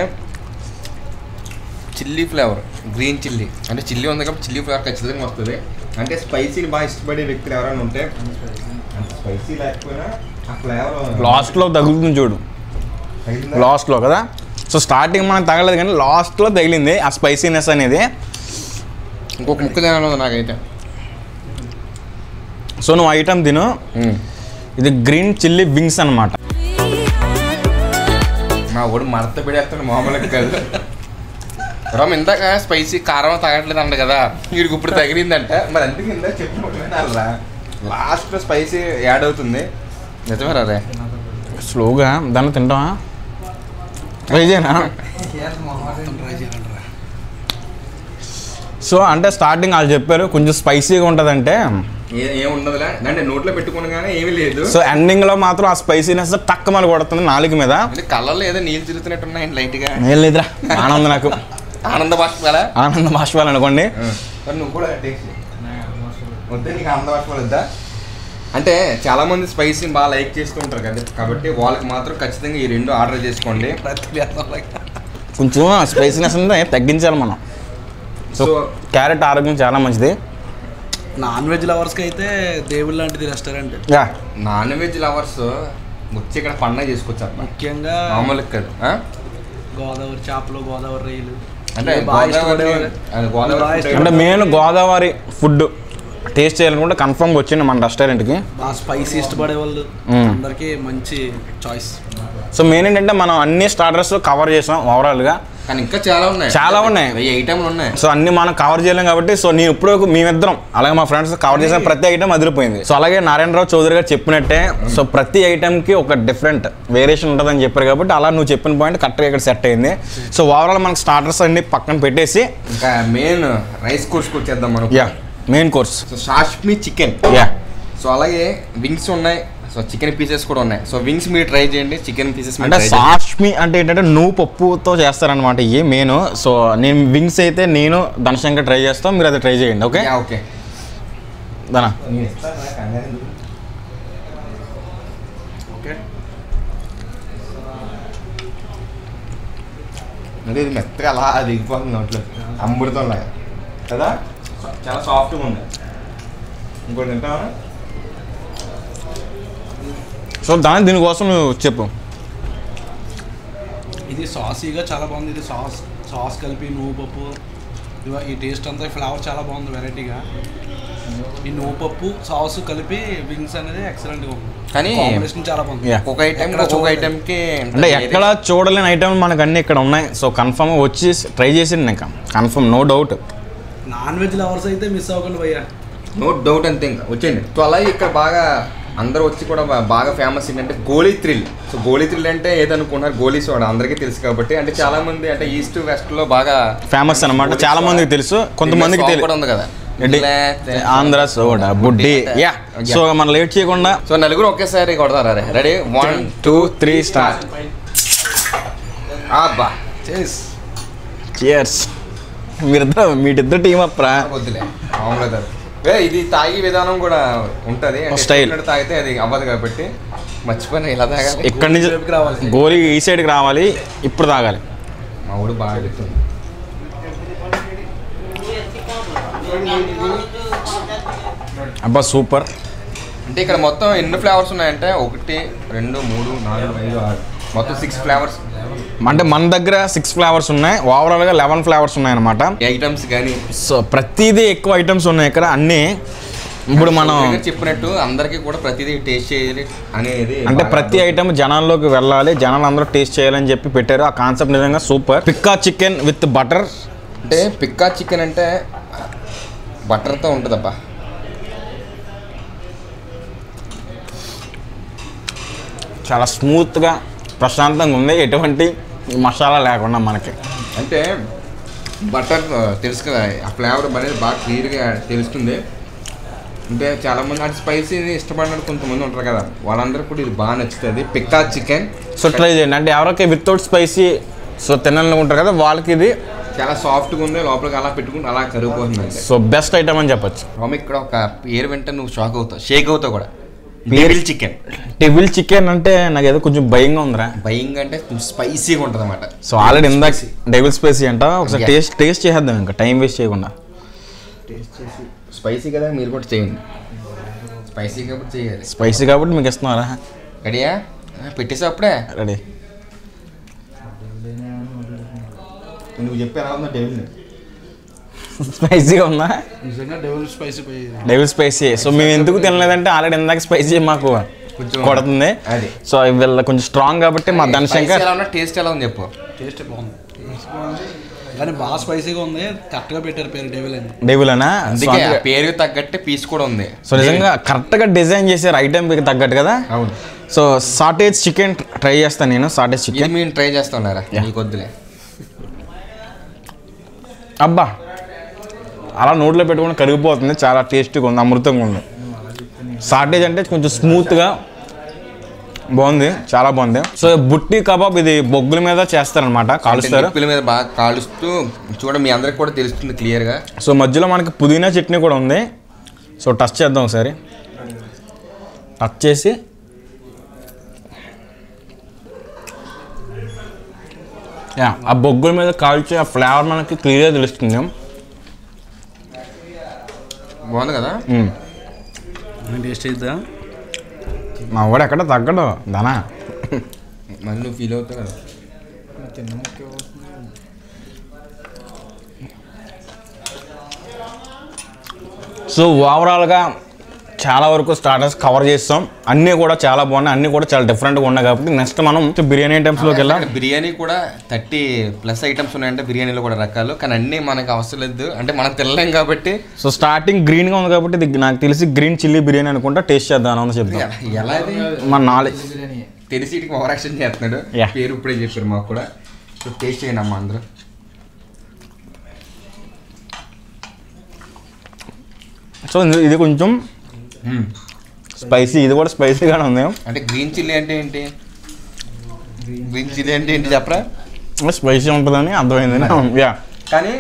చిల్లీ ఫ్లేవర్, గ్రీన్ చిల్లీ అంటే చిల్లీ ఉంది కాబట్టి చిల్లీ ఫ్లేవర్ ఖచ్చితంగా వస్తుంది. అంటే స్పైసీని బాగా ఇష్టపడే వ్యక్తులు ఎవరైనా ఉంటే అంత స్పైసీ లేకపోయినా ఆ ఫ్లేవర్ లాస్ట్లో తగులుతుంది చూడు, లాస్ట్లో కదా. సో స్టార్టింగ్ మనకు తగలేదు కానీ లాస్ట్లో తగిలింది ఆ స్పైసీనెస్ అనేది. ఇంకొక ముక్క తినాలి నాకైతే. సో నువ్వు ఐటమ్ తిను. ఇది గ్రీన్ చిల్లీ వింగ్స్ అనమాట. మా వాడు మడత పెడేస్తాడు మామూలుగా కాదు. రామ్ ఇందాక స్పైసీ కారం తగట్లేదు అంట కదా, వీడికి ఇప్పుడు తగిలిందంట. మరి అందుకు ఇందాక చెప్పుకుంటున్నా లాస్ట్లో స్పైసీ యాడ్ అవుతుంది. నిజమే రే, స్లోగా దాన్ని తింటావా? ట్రై చేయనా? సో అంటే స్టార్టింగ్ వాళ్ళు చెప్పారు కొంచెం స్పైసీగా ఉంటుందంటే ఏముండదులే అంటే నోట్లో పెట్టుకునగానే ఏమీ లేదు. సో ఎండింగ్లో మాత్రం ఆ స్పైసీనెస్ టక్ మన కొడుతుంది నాలుగు మీద. కళ్ళల్లో ఏదో నీళ్ళు తిరుగుతున్నట్టున్నాయండి లైట్గా. ఏం లేదురా, ఆనందం నాకు. ఆనంద బాష్పాలా? ఆనంద బాష్పాలు అనుకోండి. నువ్వు కూడా వద్దా నీకు ఆనంద బాష్పాలు వద్దా? అంటే చాలామంది స్పైసీని బాగా లైక్ చేస్తూ ఉంటారు కదా, కాబట్టి వాళ్ళకి మాత్రం ఖచ్చితంగా ఈ రెండు ఆర్డర్ చేసుకోండి. కొంచెం స్పైసీనెస్ ఉంటే తగ్గించాలి మనం. సో క్యారెట్ ఆరోగ్యం చాలా మంచిది. నాన్ వెజ్ లవర్స్కి అయితే దేవుడు లాంటిది రెస్టారెంట్. నాన్ వెజ్ లవర్స్ వచ్చి ఇక్కడ పండుగ చేసుకోవచ్చు అన్నమాట. ముఖ్యంగా మామూలుగా కాదు, గోదావరి చేపలు, గోదావరి రొయ్యలు అంటే అంటే మెయిన్ గోదావరి ఫుడ్ టేస్ట్ చేయాలనుకుంటే కన్ఫర్మ్గా వచ్చింది మన రెస్టారెంట్కి. బాగా స్పైసీ ఇష్టపడే వాళ్ళు అందరికీ మంచి చాయిస్. సో మెయిన్ ఏంటంటే మనం అన్ని స్టార్టర్స్ కవర్ చేసాం ఓవరాల్గా. కానీ ఇంకా చాలా ఉన్నాయి 1000 ఐటమ్లు ఉన్నాయి. సో అన్ని మనం కవర్ చేయలేం కాబట్టి సో నేను ఇప్పుడు మేమిద్దరం అలాగే మా ఫ్రెండ్స్ కవర్ చేసిన ప్రతి ఐటమ్ అదిరిపోయింది. సో అలాగే నారాయణరావు చౌదరి గారు చెప్పినట్టే సో ప్రతి ఐటమ్కి ఒక డిఫరెంట్ వేరియేషన్ ఉంటుందని చెప్పారు కాబట్టి అలా నువ్వు చెప్పిన పాయింట్ కరెక్ట్గా ఇక్కడ సెట్ అయింది. సో ఓవరాల్ మనకి స్టార్టర్స్ అన్ని పక్కన పెట్టేసి ఇంకా మెయిన్ రైస్ కోర్స్ వచ్చేద్దాం మనం. మెయిన్ కోర్స్ సో సాష్మి చికెన్. సో అలాగే వింగ్స్ ఉన్నాయి, సో చికెన్ పీసెస్ కూడా ఉన్నాయి. సో వింగ్స్ మీరు ట్రై చేయండి, చికెన్ పీసెస్ అంటే సాష్మి అంటే ఏంటంటే నువ్వు పప్పుతో చేస్తారనమాట ఇవి మెయిన్. సో నేను వింగ్స్ అయితే నేను ధనశంకర్ ట్రై చేస్తాను, మీరు అది ట్రై చేయండి. Okay okay Dhana okay. అంటే ఇది మెత్తగా అలా దిగిపోతుంది నోట్లో అమృతం లాగా కదా, చాలా సాఫ్ట్గా ఉంది. ఇంకోటి తింటావా? సో దీనికోసం నువ్వు చెప్పు. ఇది సాసీగా చాలా బాగుంది. ఇది సాస్ కలిపి నువ్వు పప్పు ఈ టేస్ట్ అంతా ఫ్లేవర్ చాలా బాగుంది వెరైటీగా. ఈ నువ్వు పప్పు సాస్ కలిపి వింగ్స్ అనేది ఎక్సలెంట్గా ఉంది. కానీ కాంబినేషన్ చాలా బాగుంది. ఒక ఐటెంకి అంటే ఎక్కడ చూడలేని ఐటమ్ మనకు అన్నీ ఇక్కడ ఉన్నాయి. సో కన్ఫర్మ్ వచ్చి ట్రై చేసింది ఇంకా confirm no doubt. Non veg lovers అయితే మిస్ అవ్వకండి భయ్యా, నో డౌట్ అంతే. ఇంకా వచ్చేయండి. సో అలాగే ఇక్కడ బాగా అందరూ వచ్చి కూడా బాగా ఫేమస్ ఏంటంటే గోలీ థ్రిల్. సో గోలీ థ్రిల్ అంటే ఏదనుకున్నారు, గోలీ సోడా అందరికీ తెలుసు కాబట్టి. అంటే చాలా మంది అంటే ఈస్ట్ వెస్ట్ లో బాగా ఫేమస్ అనమాట, చాలా మందికి తెలుసు, కొంతమందికి తెలియదు ఉంది కదా. ఆంధ్ర సోడా బుడ్డి. సో మనం లేట్ చేయకుండా సో నలుగురు ఒకేసారి కొడతారా? Ready 1 2 3 start. అబ్బా చియర్స్. మీటిద్దరు టీమ్ అప్ రా. వద్దులే మామూలుగా ఇది తాగే విధానం కూడా ఉంటుంది, స్టైల్ తాగితే అది అవ్వదు కాబట్టి మర్చిపోయినా ఇలా తాగాలి. ఇక్కడి నుంచి గోలీ ఈ సైడ్కి రావాలి, ఇప్పుడు తాగాలి. మా ఊడు బాగా పెడుతుంది. అబ్బా సూపర్. అంటే ఇక్కడ మొత్తం ఎన్ని ఫ్లేవర్స్ ఉన్నాయంటే 1 2 3 4 5 6 మొత్తం 6 ఫ్లేవర్స్. అంటే మన దగ్గర 6 ఫ్లేవర్స్ ఉన్నాయి, ఓవరాల్గా 11 ఫ్లేవర్స్ ఉన్నాయి అనమాట ఐటమ్స్ కానీ. సో ప్రతిదీ ఎక్కువ ఐటమ్స్ ఉన్నాయి ఇక్కడ అన్నీ. ఇప్పుడు మనం చెప్పినట్టు అందరికీ కూడా ప్రతిదీ టేస్ట్ చేయాలి అనేది, అంటే ప్రతి ఐటమ్ జనాల్లోకి వెళ్ళాలి, జనాలు అందరూ టేస్ట్ చేయాలని చెప్పి పెట్టారు. ఆ కాన్సెప్ట్ నిజంగా సూపర్. పిక్కా చికెన్ విత్ బటర్. అంటే పిక్కా చికెన్ అంటే బటర్తో ఉంటుందబ్బా. చాలా స్మూత్గా ప్రశాంతంగా ఉంది, ఎటువంటి మసాలా లేకుండా మనకి. అంటే బటర్ తెలుసు కదా, ఆ ఫ్లేవర్ అనేది బాగా క్లియర్గా తెలుస్తుంది. అంటే చాలామంది అంటే స్పైసీని ఇష్టపడినట్టు కొంతమంది ఉంటారు కదా, వాళ్ళందరూ కూడా ఇది బాగా నచ్చుతుంది పిక్కా చికెన్. సో ట్రై చేయండి. అంటే ఎవరికి వితౌట్ స్పైసీ సో తినాలనుకుంటారు కదా వాళ్ళకి ఇది చాలా సాఫ్ట్గా ఉంది, లోపలికి అలా పెట్టుకుని అలా కరిగిపోతుంది. సో బెస్ట్ ఐటమ్ అని చెప్పచ్చు. రామ్ ఇక్కడ ఒక పేరు వెంటనే నువ్వు షాక్ అవుతావు, షేక్ అవుతావు కూడా. Devil chicken. డెవిల్ చికెన్ అంటే నాకు ఏదో కొంచెం భయంగా ఉందిరా. భయంగా అంటే కొంచెం స్పైసీగా ఉంటుంది అన్నమాట. సో ఆల్రెడీ ఇందాక డెవిల్ స్పైసీ అంట, ఒకసారి టేస్ట్ చేసేద్దాం ఇంకా టైం వేస్ట్ చేయకుండా. స్పైసీ కదా, మీరు కూడా చేయండి. స్పైసీ కాబట్టి చేయాలి. స్పైసీ కాబట్టి మీకు ఇస్తున్నారా? రెడీయా? పెట్టేసా అప్పుడే రెడీ. నువ్వు చెప్పాను డెవిల్ స్పైసీగా ఉందా? నిజంగా డెవిల్ స్పైసీ. సో మేము ఎందుకు తినలేదంటే ఆల్రెడీ ఇందాక స్పైసీ మాకు కొడుతుంది. సో వీళ్ళ కొంచెం స్ట్రాంగ్ కాబట్టి మా ధనశంకర్. టేస్ట్ ఎలా ఉంది చెప్పు. టేస్ట్ బాగుంది కానీ బాగా స్పైసీగా ఉంది. కరెక్ట్గా పెట్టారు పేరు డెవిల్ అని. డెవిల్ అనా? పేరుకి తగ్గట్టే పీస్ కూడా ఉంది. సో నిజంగా కరెక్ట్గా డిజైన్ చేశారు ఐటెంకి తగ్గట్టు కదా. అవును. సో సాటేజ్ చికెన్ ట్రై చేస్తాను నేను. సాటేజ్ చికెన్ మేము ట్రై చేస్తాం కొద్దిలే. అబ్బా అలా నోట్లో పెట్టుకుని కరిగిపోతుంది, చాలా టేస్టీగా ఉంది, అమృతంగా ఉంది. సాటేజ్ అంటే కొంచెం స్మూత్గా బాగుంది, చాలా బాగుంది. సో బుట్టి కబాబ్ ఇది బొగ్గుల మీద చేస్తారనమాట, కాలుస్తారు. బొగ్గుల మీద బాగా కాలుస్తూ చూడ మీ అందరికి కూడా తెలుస్తుంది క్లియర్గా. సో మధ్యలో మనకి పుదీనా చట్నీ కూడా ఉంది. సో టచ్ చేద్దాం ఒకసారి. టచ్ చేసి ఆ బొగ్గుల మీద కాల్చి ఆ ఫ్లేవర్ మనకి క్లియర్గా తెలుస్తుంది. బాగుంది కదా. టేస్ట్ చేద్దాం. మా వాడు ఎక్కడ తగ్గడు దానా. మళ్ళీ నువ్వు ఫీల్ అవుతావు కదా. సో ఓవరాల్గా చాలా వరకు స్టార్టర్స్ కవర్ చేస్తాం. అన్నీ కూడా చాలా బాగున్నాయి, అన్నీ కూడా చాలా డిఫరెంట్గా ఉన్నాయి. కాబట్టి నెక్స్ట్ మనం బిర్యానీ ఐటమ్స్లోకి వెళ్ళాం. బిర్యానీ కూడా 30+ ఐటమ్స్ ఉన్నాయంటే బిర్యానీలో కూడా రకాలు, కానీ అన్నీ మనకు అవసరం లేదు, అంటే మనం తినలేం కాబట్టి. సో స్టార్టింగ్ గ్రీన్గా ఉంది కాబట్టి ఇది నాకు తెలిసి గ్రీన్ చిల్లీ బిర్యానీ అనుకుంటా. టేస్ట్ చేద్దాం అని చెప్తాం. ఎలా మన నాలెడ్జ్ తెలిసి ఇటుకి ఓవర్ యాక్షన్ చేస్తున్నాడు. పేరు ఇప్పుడే చెప్పారు మాకు కూడా. సో టేస్ట్ చేయండి అమ్మా అందరూ. సో ఇది కొంచెం స్పైసీ, ఇది కూడా స్పైసీగానే ఉంది. అంటే గ్రీన్ చిల్లీ అంటే ఏంటి? గ్రీన్ చిల్లీ అంటే ఏంటి చెప్పరా? స్పైసీ ఉంటుందని అర్థమైంది. యా, కానీ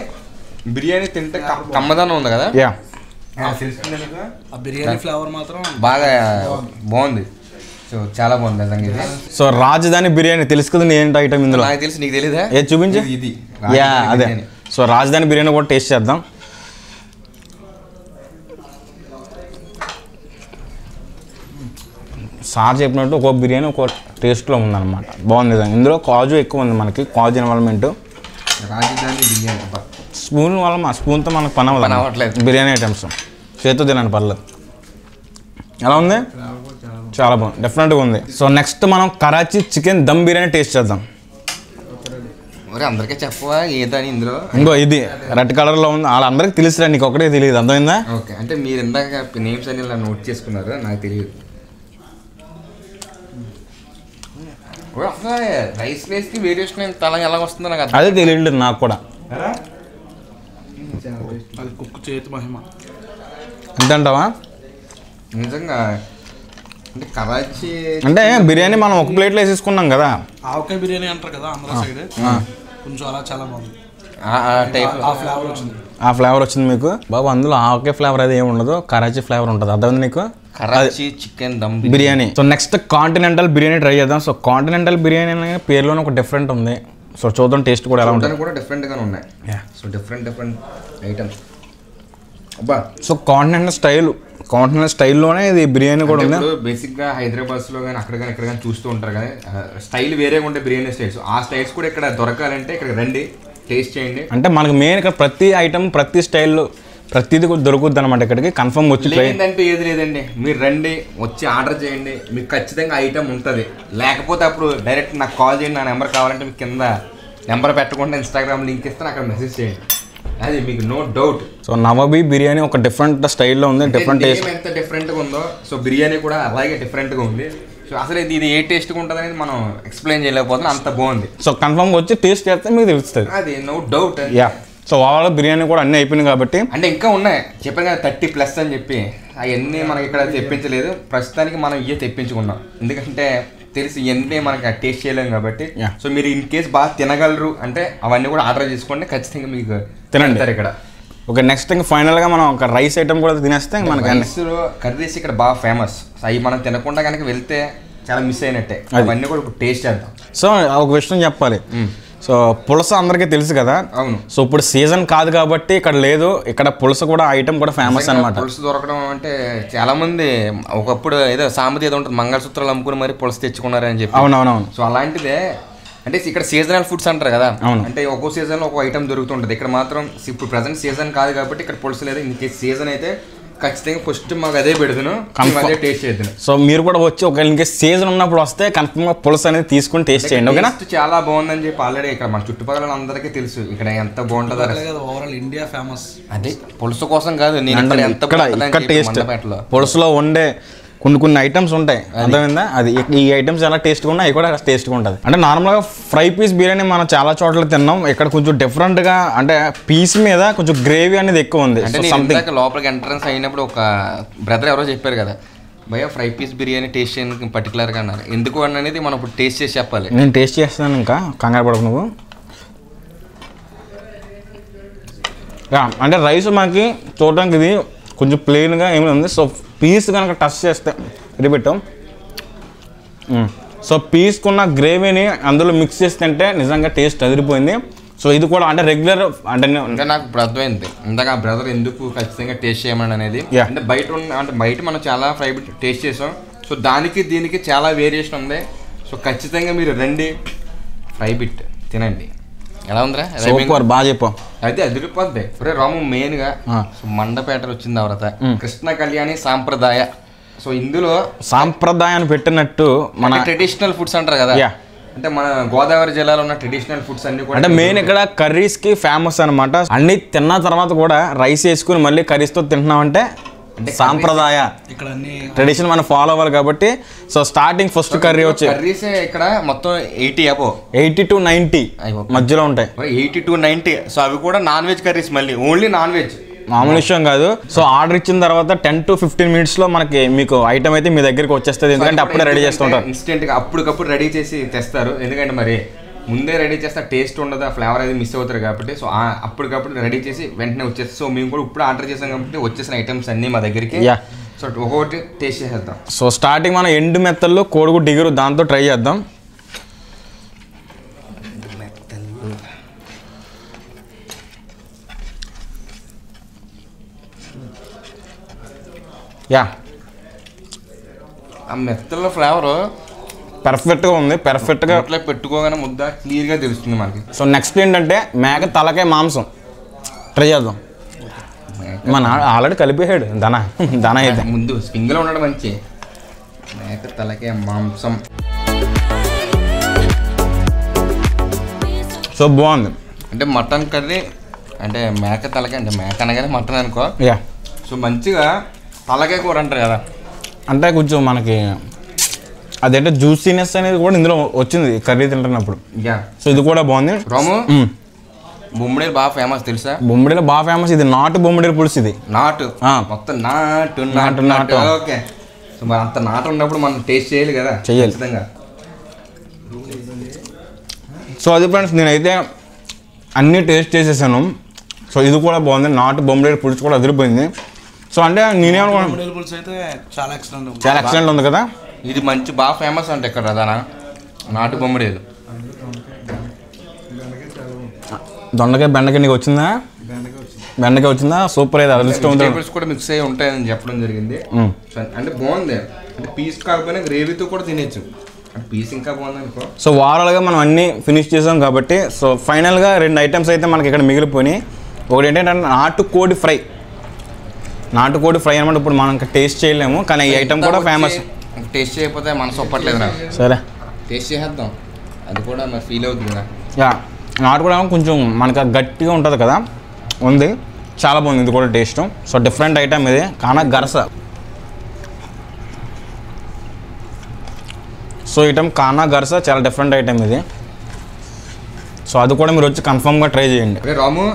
బిర్యానీ తింటే కమ్మదనం ఉంది కదా. యా, ఆ బిర్యానీ ఫ్లేవర్ మాత్రం బాగా బాగుంది. సో చాలా బాగుంది నిజంగా ఇది. సో రాజధాని బిర్యానీ తెలుసు కదా ఏంటి ఐటమ్ ఇందులో? నాకు తెలిసి నీకు తెలీదా? ఏ చూపించు. ఇది యా అదే. సో రాజధాని బిర్యానీ కూడా టేస్ట్ చేద్దాం. సార్ చెప్పినట్టు ఒక్కొక్క బిర్యానీ ఒక్కొక్క టేస్ట్లో ఉందన్నమాట. బాగుంది. ఇందులో కాజు ఎక్కువ ఉంది, మనకి కాజు ఇన్వాల్వ్మెంట్. రాజధాని బిర్యానీ స్పూన్ వల్ల మా స్పూన్తో మనకు పని అవ్వట్లేదు. బిర్యానీ ఐటమ్స్ చేతితో తినండి పర్లేదు. ఎలా ఉంది? చాలా బాగుంది, డిఫరెంట్గా ఉంది. సో నెక్స్ట్ మనం కరాచీ చికెన్ దమ్ బిర్యానీ టేస్ట్ చేద్దాం. అందరికీ చెప్పవా ఏదని ఇందులో? ఇంకో ఇది రెడ్ కలర్లో ఉంది, వాళ్ళందరికీ తెలుసురా, నీకు ఒకటే తెలియదు. అర్థమైందా? ఓకే, అంటే మీరు ఇందాక నేమ్స్ అని ఇలా నోట్ చేసుకున్నారు, నాకు తెలియదు. రైస్ వేస్కి వేరియేషన్ తల ఎలా వస్తుందో నాకు అదే తెలియదు నాకు కూడా. అది కుక్ చేతి మహిమ ఎంతంటావా? నిజంగా అంటే కరాచీ అంటే బిర్యానీ మనం ఒక ప్లేట్లో వేసేసుకున్నాం కదా. ఆవకాయ బిర్యానీ అంటారు కదా ఆంధ్ర సైడ్, కొంచెం అలా చాలా బాగుంది. ఆ ఫ్లేవర్ వచ్చింది. ఆ ఫ్లేవర్ వచ్చింది మీకు బాబు. అందులో ఆవకాయ ఫ్లేవర్ అది ఏమి ఉండదు, కరాచీ ఫ్లేవర్ ఉంటుంది. అర్థమైంది నీకు? Karachi chicken dum biryani. So next continental biryani try చేద్దాం. సో కాంటినెంటల్ బిర్యానీ అనే పేరులోనే ఒక డిఫరెంట్ ఉంది. సో చూద్దాం టేస్ట్ కూడా ఎలా ఉంటుంది. కూడా డిఫరెంట్గానే ఉన్నాయి. So different items. అబ్బా, సో కాంటినెంటల్ స్టైల్లోనే ఇది బిర్యానీ కూడా ఉంది. బేసిక్గా హైదరాబాద్లో కానీ అక్కడ కానీ ఇక్కడ కానీ చూస్తూ ఉంటారు కానీ స్టైల్ వేరేగా ఉంటాయి బిర్యానీ స్టైల్స్. ఆ స్టైల్స్ కూడా ఇక్కడ దొరకాలంటే ఇక్కడ రండి, టేస్ట్ చేయండి. అంటే మనకు మెయిన్ ఇక్కడ ప్రతి ఐటమ్ ప్రతి స్టైల్లో ప్రతిదీ కూడా దొరుకుద్ది అనమాట. ఇక్కడికి కన్ఫర్మ్ వచ్చి లేదంటే ఏది లేదండి, మీరు రండి, వచ్చి ఆర్డర్ చేయండి, మీకు ఖచ్చితంగా ఐటమ్ ఉంటుంది. లేకపోతే అప్పుడు డైరెక్ట్ నాకు కాల్ చేయండి, నా నెంబర్ కావాలంటే మీకు కింద నెంబర్ పెట్టకుండా ఇన్స్టాగ్రామ్ లింక్ ఇస్తాను, అక్కడ మెసేజ్ చేయండి, అది మీకు no doubt. So nawabi biryani ఒక డిఫరెంట్ స్టైల్లో ఉంది, డిఫరెంట్ టేస్ట్. ఎంత డిఫరెంట్గా ఉందో సో బిర్యానీ కూడా అలాగే డిఫరెంట్గా ఉంది. సో అసలు ఇది ఏ టేస్ట్గా ఉంటుంది అనేది మనం ఎక్స్ప్లెయిన్ చేయలేకపోతున్నాం, అంత బాగుంది. సో కన్ఫర్మ్గా వచ్చి టేస్ట్ చేస్తే మీకు తెలుస్తుంది, అది no doubt. Yeah. So overall biryani కూడా అన్నీ అయిపోయినాయి కాబట్టి అంటే ఇంకా ఉన్నాయి, చెప్పాను కదా 30+ అని చెప్పి, అవన్నీ మనకి ఇక్కడ తెప్పించలేదు. ప్రస్తుతానికి మనం ఇవే తెప్పించుకున్నాం, ఎందుకంటే తెలిసి ఇవన్నీ మనకి టేస్ట్ చేయలేము కాబట్టి. సో మీరు ఇన్ కేస్ బాగా తినగలరు అంటే అవన్నీ కూడా ఆర్డర్ చేసుకోండి, ఖచ్చితంగా మీకు తినంటారు ఇక్కడ. ఓకే, నెక్స్ట్ ఇంకా ఫైనల్గా మనం ఒక రైస్ ఐటమ్ కూడా తినేస్తే మనకి కర్రీస్ ఇక్కడ బాగా ఫేమస్. అవి మనం తినకుండా కనుక వెళ్తే చాలా మిస్ అయినట్టే. అవన్నీ కూడా ఇప్పుడు టేస్ట్ చేద్దాం. సో ఒక విషయం చెప్పాలి, సో పులస అందరికీ తెలుసు కదా. అవును. సో ఇప్పుడు సీజన్ కాదు కాబట్టి ఇక్కడ లేదు, ఇక్కడ పులస కూడా ఐటమ్ కూడా ఫేమస్ అనమాట. పులస దొరకడం అంటే చాలా మంది ఒకప్పుడు ఏదో సామెత ఏదో ఉంటుంది, మంగళసూత్రాలు అమ్ముకుని మరి పులస తెచ్చుకున్నారని చెప్పి. అవునవునవును. సో అలాంటిదే అంటే ఇక్కడ సీజనల్ ఫుడ్స్ అంటారు కదా. అవును. అంటే ఒక్కో సీజన్లో ఒక్కో ఐటమ్ దొరుకుతుంటుంది. ఇక్కడ మాత్రం ఇప్పుడు ప్రజెంట్ సీజన్ కాదు కాబట్టి ఇక్కడ పులస లేదు. ఇన్ కేసు సీజన్ అయితే ఖచ్చితంగా ఫస్ట్ మాకు అదే పెడుతున్నాను, అదే టేస్ట్ చేద్దాను. సో మీరు కూడా వచ్చి ఒక ఇంకే సీజన్ ఉన్నప్పుడు వస్తే కన్ఫర్మ్గా పులస అనేది తీసుకుని టేస్ట్ చేయండి, ఓకేనా? చాలా బాగుందని చెప్పి ఆల్రెడీ ఇక్కడ మన చుట్టుపక్కల అందరికీ తెలుసు ఇక్కడ ఎంత బాగుంటుందో. ఓవరాల్ ఇండియా ఫేమస్ అదే పులుసు కోసం కాదు, నేను ఇక్కడ టేస్ట్ పులుసులో ఉండే కొన్ని ఐటమ్స్ ఉంటాయి, అర్థమైందా? అది ఈ ఐటమ్స్ ఎలా టేస్ట్గా ఉన్నాయి, అవి కూడా టేస్ట్గా ఉంటుంది. అంటే నార్మల్గా ఫ్రై పీస్ బిర్యానీ మనం చాలా చోట్ల తిన్నాం, ఇక్కడ కొంచెం డిఫరెంట్గా అంటే పీస్ మీద కొంచెం గ్రేవీ అనేది ఎక్కువ ఉంది. సంథింగ్ లోపలికి ఎంట్రన్స్ అయినప్పుడు ఒక బ్రదర్ ఎవరో చెప్పారు కదా, భయ్యా ఫ్రై పీస్ బిర్యానీ టేస్ట్ చేయడానికి పర్టికులర్గా అన్నారు. ఎందుకు అనేది మనం ఇప్పుడు టేస్ట్ చేసి చెప్పాలి. నేను టేస్ట్ చేస్తాను, ఇంకా కంగారు పడకు నువ్వు. అంటే రైస్ మనకి చూడడానికి ఇది కొంచెం ప్లెయిన్గా ఏమి ఉంది. సో పీస్ కనుక టచ్ చేస్తే రిపీట్, సో పీస్కున్న గ్రేవీని అందులో మిక్స్ చేసి తింటే నిజంగా టేస్ట్ అదిరిపోయింది. సో ఇది కూడా అంటే రెగ్యులర్ అంటే నాకు ఇప్పుడు అర్థమైంది ఇందాక ఆ బ్రదర్ ఎందుకు ఖచ్చితంగా టేస్ట్ చేయమని అనేది. అంటే బయట మనం చాలా ఫ్రై బిట్ టేస్ట్ చేసాం, సో దానికి దీనికి చాలా వేరియేషన్ ఉంది. సో ఖచ్చితంగా మీరు రండి, ఫ్రై బిట్ తినండి, ఎలా ఉందిరా సూపర్, బాగా చెప్పావు. అయితే అదిరిపోద్ది. ఒరే రాము, మెయిన్గా మండపేట వచ్చిన తర్వాత కృష్ణ కళ్యాణి సాంప్రదాయ. సో ఇందులో సాంప్రదాయాన్ని పెట్టినట్టు మన ట్రెడిషనల్ ఫుడ్స్ అంటారు కదా, అంటే మన గోదావరి జిల్లాలో ఉన్న ట్రెడిషనల్ ఫుడ్స్ అన్ని కూడా, అంటే మెయిన్ ఇక్కడ కర్రీస్కి ఫేమస్ అనమాట. అన్ని తిన్న తర్వాత కూడా రైస్ వేసుకుని మళ్ళీ కర్రీస్తో తింటున్నామంటే సాంప్రదాయ ఇక్కడ అన్ని ట్రెడిషన్ మనం ఫాలో అవ్వాలి కాబట్టి. సో స్టార్టింగ్ ఫస్ట్ కర్రీ వచ్చి కర్రీస్ ఇక్కడ మొత్తం 80 to 90 మధ్యలో ఉంటాయి. 80 to 90. సో అవి కూడా నాన్ వెజ్ కర్రీస్, మళ్ళీ ఓన్లీ నాన్ వెజ్, మామూలు విషయం కాదు. సో ఆర్డర్ ఇచ్చిన తర్వాత 10 to 15 minutes మనకి మీకు ఐటమ్ అయితే మీ దగ్గరికి వచ్చేస్తుంది. ఎందుకంటే అప్పుడే రెడీ చేస్తుంటారు, ఇన్స్టెంట్గా అప్పటికప్పుడు రెడీ చేసి తెస్తారు. ఎందుకంటే మరి ముందే రెడీ చేస్తే టేస్ట్ ఉండదు, ఆ ఫ్లేవర్ అనేది మిస్ అవుతారు కాబట్టి. సో అప్పటికప్పుడు రెడీ చేసి వెంటనే వచ్చేసి, సో మేము కూడా ఇప్పుడు ఆర్డర్ చేసాం కాబట్టి వచ్చేసిన ఐటమ్స్ అన్నీ మా దగ్గరికి. సో ఒక్కొక్కటి టేస్ట్ చేసేద్దాం. సో స్టార్టింగ్ మనం ఎండు మెత్తల్లో కోడిగుడ్డు ఇగురు దాంతో ట్రై చేద్దాం. ఆ మెత్తల ఫ్లేవర్ పర్ఫెక్ట్గా ఉంది, పర్ఫెక్ట్గా అట్లా పెట్టుకోగానే ముద్ద క్లియర్గా తెలుస్తుంది మనకి. సో నెక్స్ట్ ఏంటంటే మేక తలకాయ మాంసం ట్రై చేద్దాం. మన ఆల్రెడీ కలిపేసాడు ధన అయితే ముందు స్పింగ్లో ఉండడం మంచి. మేక తలకాయ మాంసం సో బాగుంది. అంటే మటన్ కర్రీ, అంటే మేక తలకాయ, అంటే మేక అనగానే మటన్ అనుకో. సో మంచిగా తలకాయ కూర అంటారు కదా, అంటే కొంచెం మనకి అదేంటే జ్యూసీనెస్ అనేది కూడా ఇందులో వచ్చింది కర్రీ తింటున్నప్పుడు. సో ఇది కూడా బాగుంది. రాము, బొమ్మడీలు బాగా ఫేమస్ తెలుసా? బొమ్మడీలో బాగా ఫేమస్ ఇది నాటు బొమ్మడీలు పులుసు. ఇది నాటు మొత్తం నాటు నాటు నాటు. ఓకే, సో మరి అంత నాటు ఉన్నప్పుడు మనం టేస్ట్ చేయాలి కదా, చెయ్యాలి ఖచ్చితంగా. సో అది ఫ్రెండ్స్, నేనైతే అన్నీ టేస్ట్ చేసేసాను. సో ఇది కూడా బాగుంది, నాటు బొమ్మడీలు పులుసు కూడా అదిరిపోయింది. సో అంటే నేనేమనుకున్నాను పులుసు అయితే చాలా ఎక్సలెంట్ ఉంది కదా. ఇది మంచి బాగా ఫేమస్ అంటే ఇక్కడ దానా నాటు బొమ్మడీలు. దొండకాయ బెండకాయ నీకు వచ్చిందా? బెండకాయ వచ్చిందా? సూపర్. అయితే అదృష్టం కూడా మిక్స్ అయ్యి ఉంటాయని చెప్పడం జరిగింది. అంటే బాగుంది, అంటే పీస్ కాకపోయినా గ్రేవీతో కూడా తినేచ్చు, అంటే పీస్ ఇంకా బాగుంది అనుకో. సో ఓవరాల్గా మనం అన్నీ ఫినిష్ చేసాం కాబట్టి సో ఫైనల్గా 2 ఐటమ్స్ అయితే మనకి ఇక్కడ మిగిలిపోయినాయి. ఒకటి ఏంటంటే నాటుకోడి ఫ్రై. నాటుకోడి ఫ్రై అనమాట. ఇప్పుడు మనం టేస్ట్ చేయలేము, కానీ ఈ ఐటమ్ కూడా ఫేమస్. టేస్ట్ చేయకపోతే మనసు ఒప్పట్లేదు నాకు. సరే టేస్ట్ చేసేద్దాం, అది కూడా మరి ఫీల్ అవుతుంది కదా. నాటుకోడి కొంచెం మనకు గట్టిగా ఉంటుంది కదా, ఉంది. చాలా బాగుంది ఇది కూడా టేస్ట్. సో డిఫరెంట్ ఐటమ్ ఇది, కానా గరస. సో ఐటమ్ కానా గరస చాలా డిఫరెంట్ ఐటమ్ ఇది. సో అది కూడా మీరు వచ్చి కన్ఫర్మ్గా ట్రై చేయండి. రాము,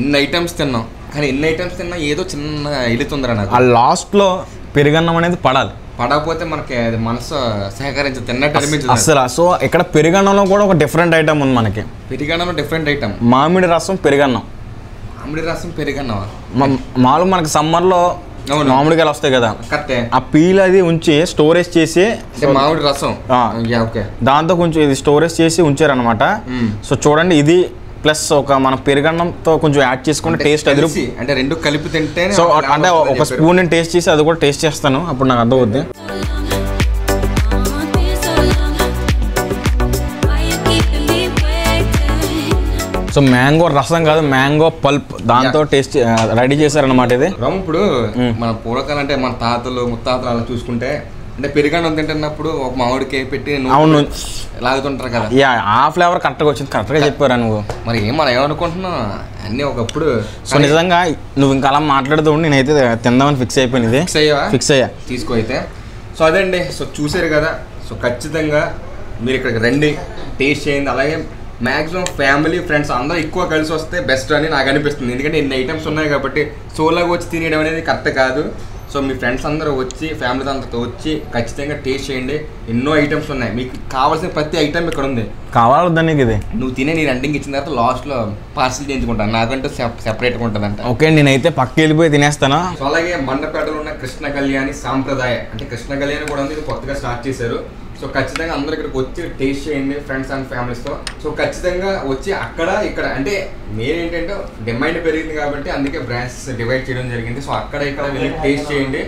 ఇన్ని ఐటమ్స్ తిన్నాం, కానీ ఎన్ని ఐటమ్స్ తిన్నా ఏదో చిన్న ఇలుతుందిరా నాకు. ఆ లాస్ట్లో పెరుగన్నం అనేది పడాలి. పడకపోతే మనకి అది మనసు సహకరించదు, తిన్నట్టు అనిపించదు అసలు. సో ఇక్కడ పెరుగన్నంలో కూడా ఒక డిఫరెంట్ ఐటమ్ ఉంది మనకి. పెరుగన్నంలో డిఫరెంట్ ఐటమ్ మామిడి రసం పెరుగన్నం. మామిడి రసం పెరుగన్నమా? మామూలు మనకి సమ్మర్లో మామిడికాయలు వస్తాయి కదా, కరెక్టే. ఆ పీల్ అది ఉంచి స్టోరేజ్ చేసి మామిడి రసం దాంతో కొంచెం ఇది స్టోరేజ్ చేసి ఉంచారనమాట. సో చూడండి, ఇది ప్లస్ ఒక మన పెరుగన్నంతో కొంచెం యాడ్ చేసుకుంటే టేస్ట్ అది అంటే 2 కలిపి తింటే. సో అంటే ఒక స్పూన్ నేను టేస్ట్ చేసి అది కూడా టేస్ట్ చేస్తాను, అప్పుడు నాకు అర్థమవుద్ది. సో మ్యాంగో రసం కాదు, మ్యాంగో పల్ప్, దాంతో టేస్ట్ రెడీ చేశారనమాట ఇది. ఇప్పుడు మన పూర్వకాలం అంటే మన తాతలు ముత్తాతలు అలా చూసుకుంటే, అంటే పెరుగన్నం తింటున్నప్పుడు ఒక మామిడికాయ పెట్టి అవును లాగుతుంటారు కదా. ఆ ఫ్లేవర్ కరెక్ట్గా వచ్చింది, కరెక్ట్గా చెప్పారా నువ్వు. మరి మనం ఏమనుకుంటున్నావు అన్నీ ఒకప్పుడు. సో నిజంగా నువ్వు ఇంకా అలా మాట్లాడుతూ నేనైతే తిందామని ఫిక్స్ అయిపోయింది. ఇది ఫిక్స్ అయ్యా తీసుకో అయితే. సో అదండి, సో చూసారు కదా. సో ఖచ్చితంగా మీరు ఇక్కడికి రండి, టేస్ట్ చేయండి. అలాగే మ్యాక్సిమం ఫ్యామిలీ ఫ్రెండ్స్ అందరూ ఎక్కువ కలిసి వస్తే బెస్ట్ అని నాకు అనిపిస్తుంది. ఎందుకంటే ఇన్ని ఐటమ్స్ ఉన్నాయి కాబట్టి సోలోగా వచ్చి తినేయడం అనేది కరెక్ట్ కాదు. సో మీ ఫ్రెండ్స్ అందరూ వచ్చి ఫ్యామిలీతో అంతా వచ్చి ఖచ్చితంగా టేస్ట్ చేయండి. ఎన్నో ఐటమ్స్ ఉన్నాయి, మీకు కావాల్సిన ప్రతి ఐటమ్ ఇక్కడ ఉంది. కావాలి దానికి ఇది నువ్వు తినే నేను రెండింగ్ ఇచ్చిన తర్వాత లాస్ట్లో పార్సిల్ చేయించుకుంటాను, నాకంటూ సెపరేట్గా ఉంటుందంట. ఓకే, నేనైతే పక్కకి వెళ్ళిపోయి తినేస్తాను. సో అలాగే మండపేటలో ఉన్న కృష్ణ కళ్యాణి సాంప్రదాయ, అంటే కృష్ణ కళ్యాణి కూడా ఉంది, ఇది కొత్తగా స్టార్ట్ చేశారు. సో ఖచ్చితంగా అందరూ ఇక్కడికి వచ్చి టేస్ట్ చేయండి ఫ్రెండ్స్ అండ్ ఫ్యామిలీస్తో. సో ఖచ్చితంగా వచ్చి అక్కడ ఇక్కడ అంటే మెయిన్ ఏంటంటే డిమాండ్ పెరిగింది కాబట్టి అందుకే బ్రాంచెస్ డివైడ్ చేయడం జరిగింది. సో అక్కడ ఇక్కడ వెళ్ళి టేస్ట్ చేయండి.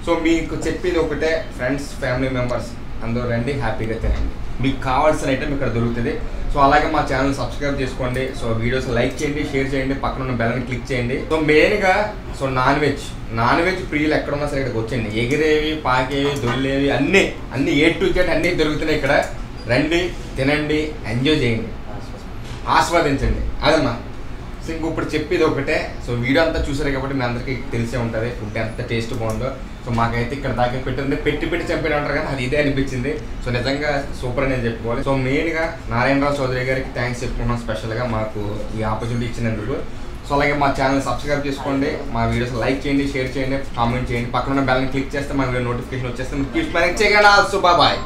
సో మీకు చెప్పేది ఒకటే, ఫ్రెండ్స్ ఫ్యామిలీ మెంబర్స్ అందరూ రండి, హ్యాపీగా తినండి. మీకు కావాల్సిన ఐటమ్ ఇక్కడ దొరుకుతుంది. సో అలాగే మా ఛానల్ సబ్స్క్రైబ్ చేసుకోండి. సో వీడియోస్ లైక్ చేయండి, షేర్ చేయండి, పక్కన ఉన్న బెల్ని క్లిక్ చేయండి. సో మెయిన్గా సో నాన్ వెజ్ ప్రియులు ఎక్కడున్నా సరే ఇక్కడికి వచ్చండి. ఎగిరేవి, పాకేవి, దొల్లేవి అన్నీ A to Z అన్నీ దొరుకుతున్నాయి ఇక్కడ. రండి, తినండి, ఎంజాయ్ చేయండి, ఆస్వాదించండి. అదమ్మా. సో ఇప్పుడు చెప్పేది ఒకటే. సో వీడియో అంతా చూసారు కాబట్టి మీ అందరికీ తెలిసే ఉంటుంది ఫుడ్ ఎంత టేస్ట్ బాగుందో. సో మాకైతే ఇక్కడ దాకా పెట్టింది పెట్టి చంపిన అంటారు కానీ అది ఇదే అనిపించింది. సో నిజంగా సూపర్ అని చెప్పుకోవాలి. సో మెయిన్గా నారాయణరావు చౌదరి గారికి థ్యాంక్స్ చెప్పుకున్నాం స్పెషల్గా మాకు ఈ ఆపర్చునిటీ ఇచ్చినందుకు. సో అలాగే మా ఛానల్ సబ్స్క్రైబ్ చేసుకోండి, మా వీడియోస్ లైక్ చేయండి, షేర్ చేయండి, కామెంట్ చేయండి, పక్కన ఉన్న బెల్ని క్లిక్ చేస్తే మా వీడియో నోటిఫికేషన్ వచ్చేస్తే మీరు బాయ్.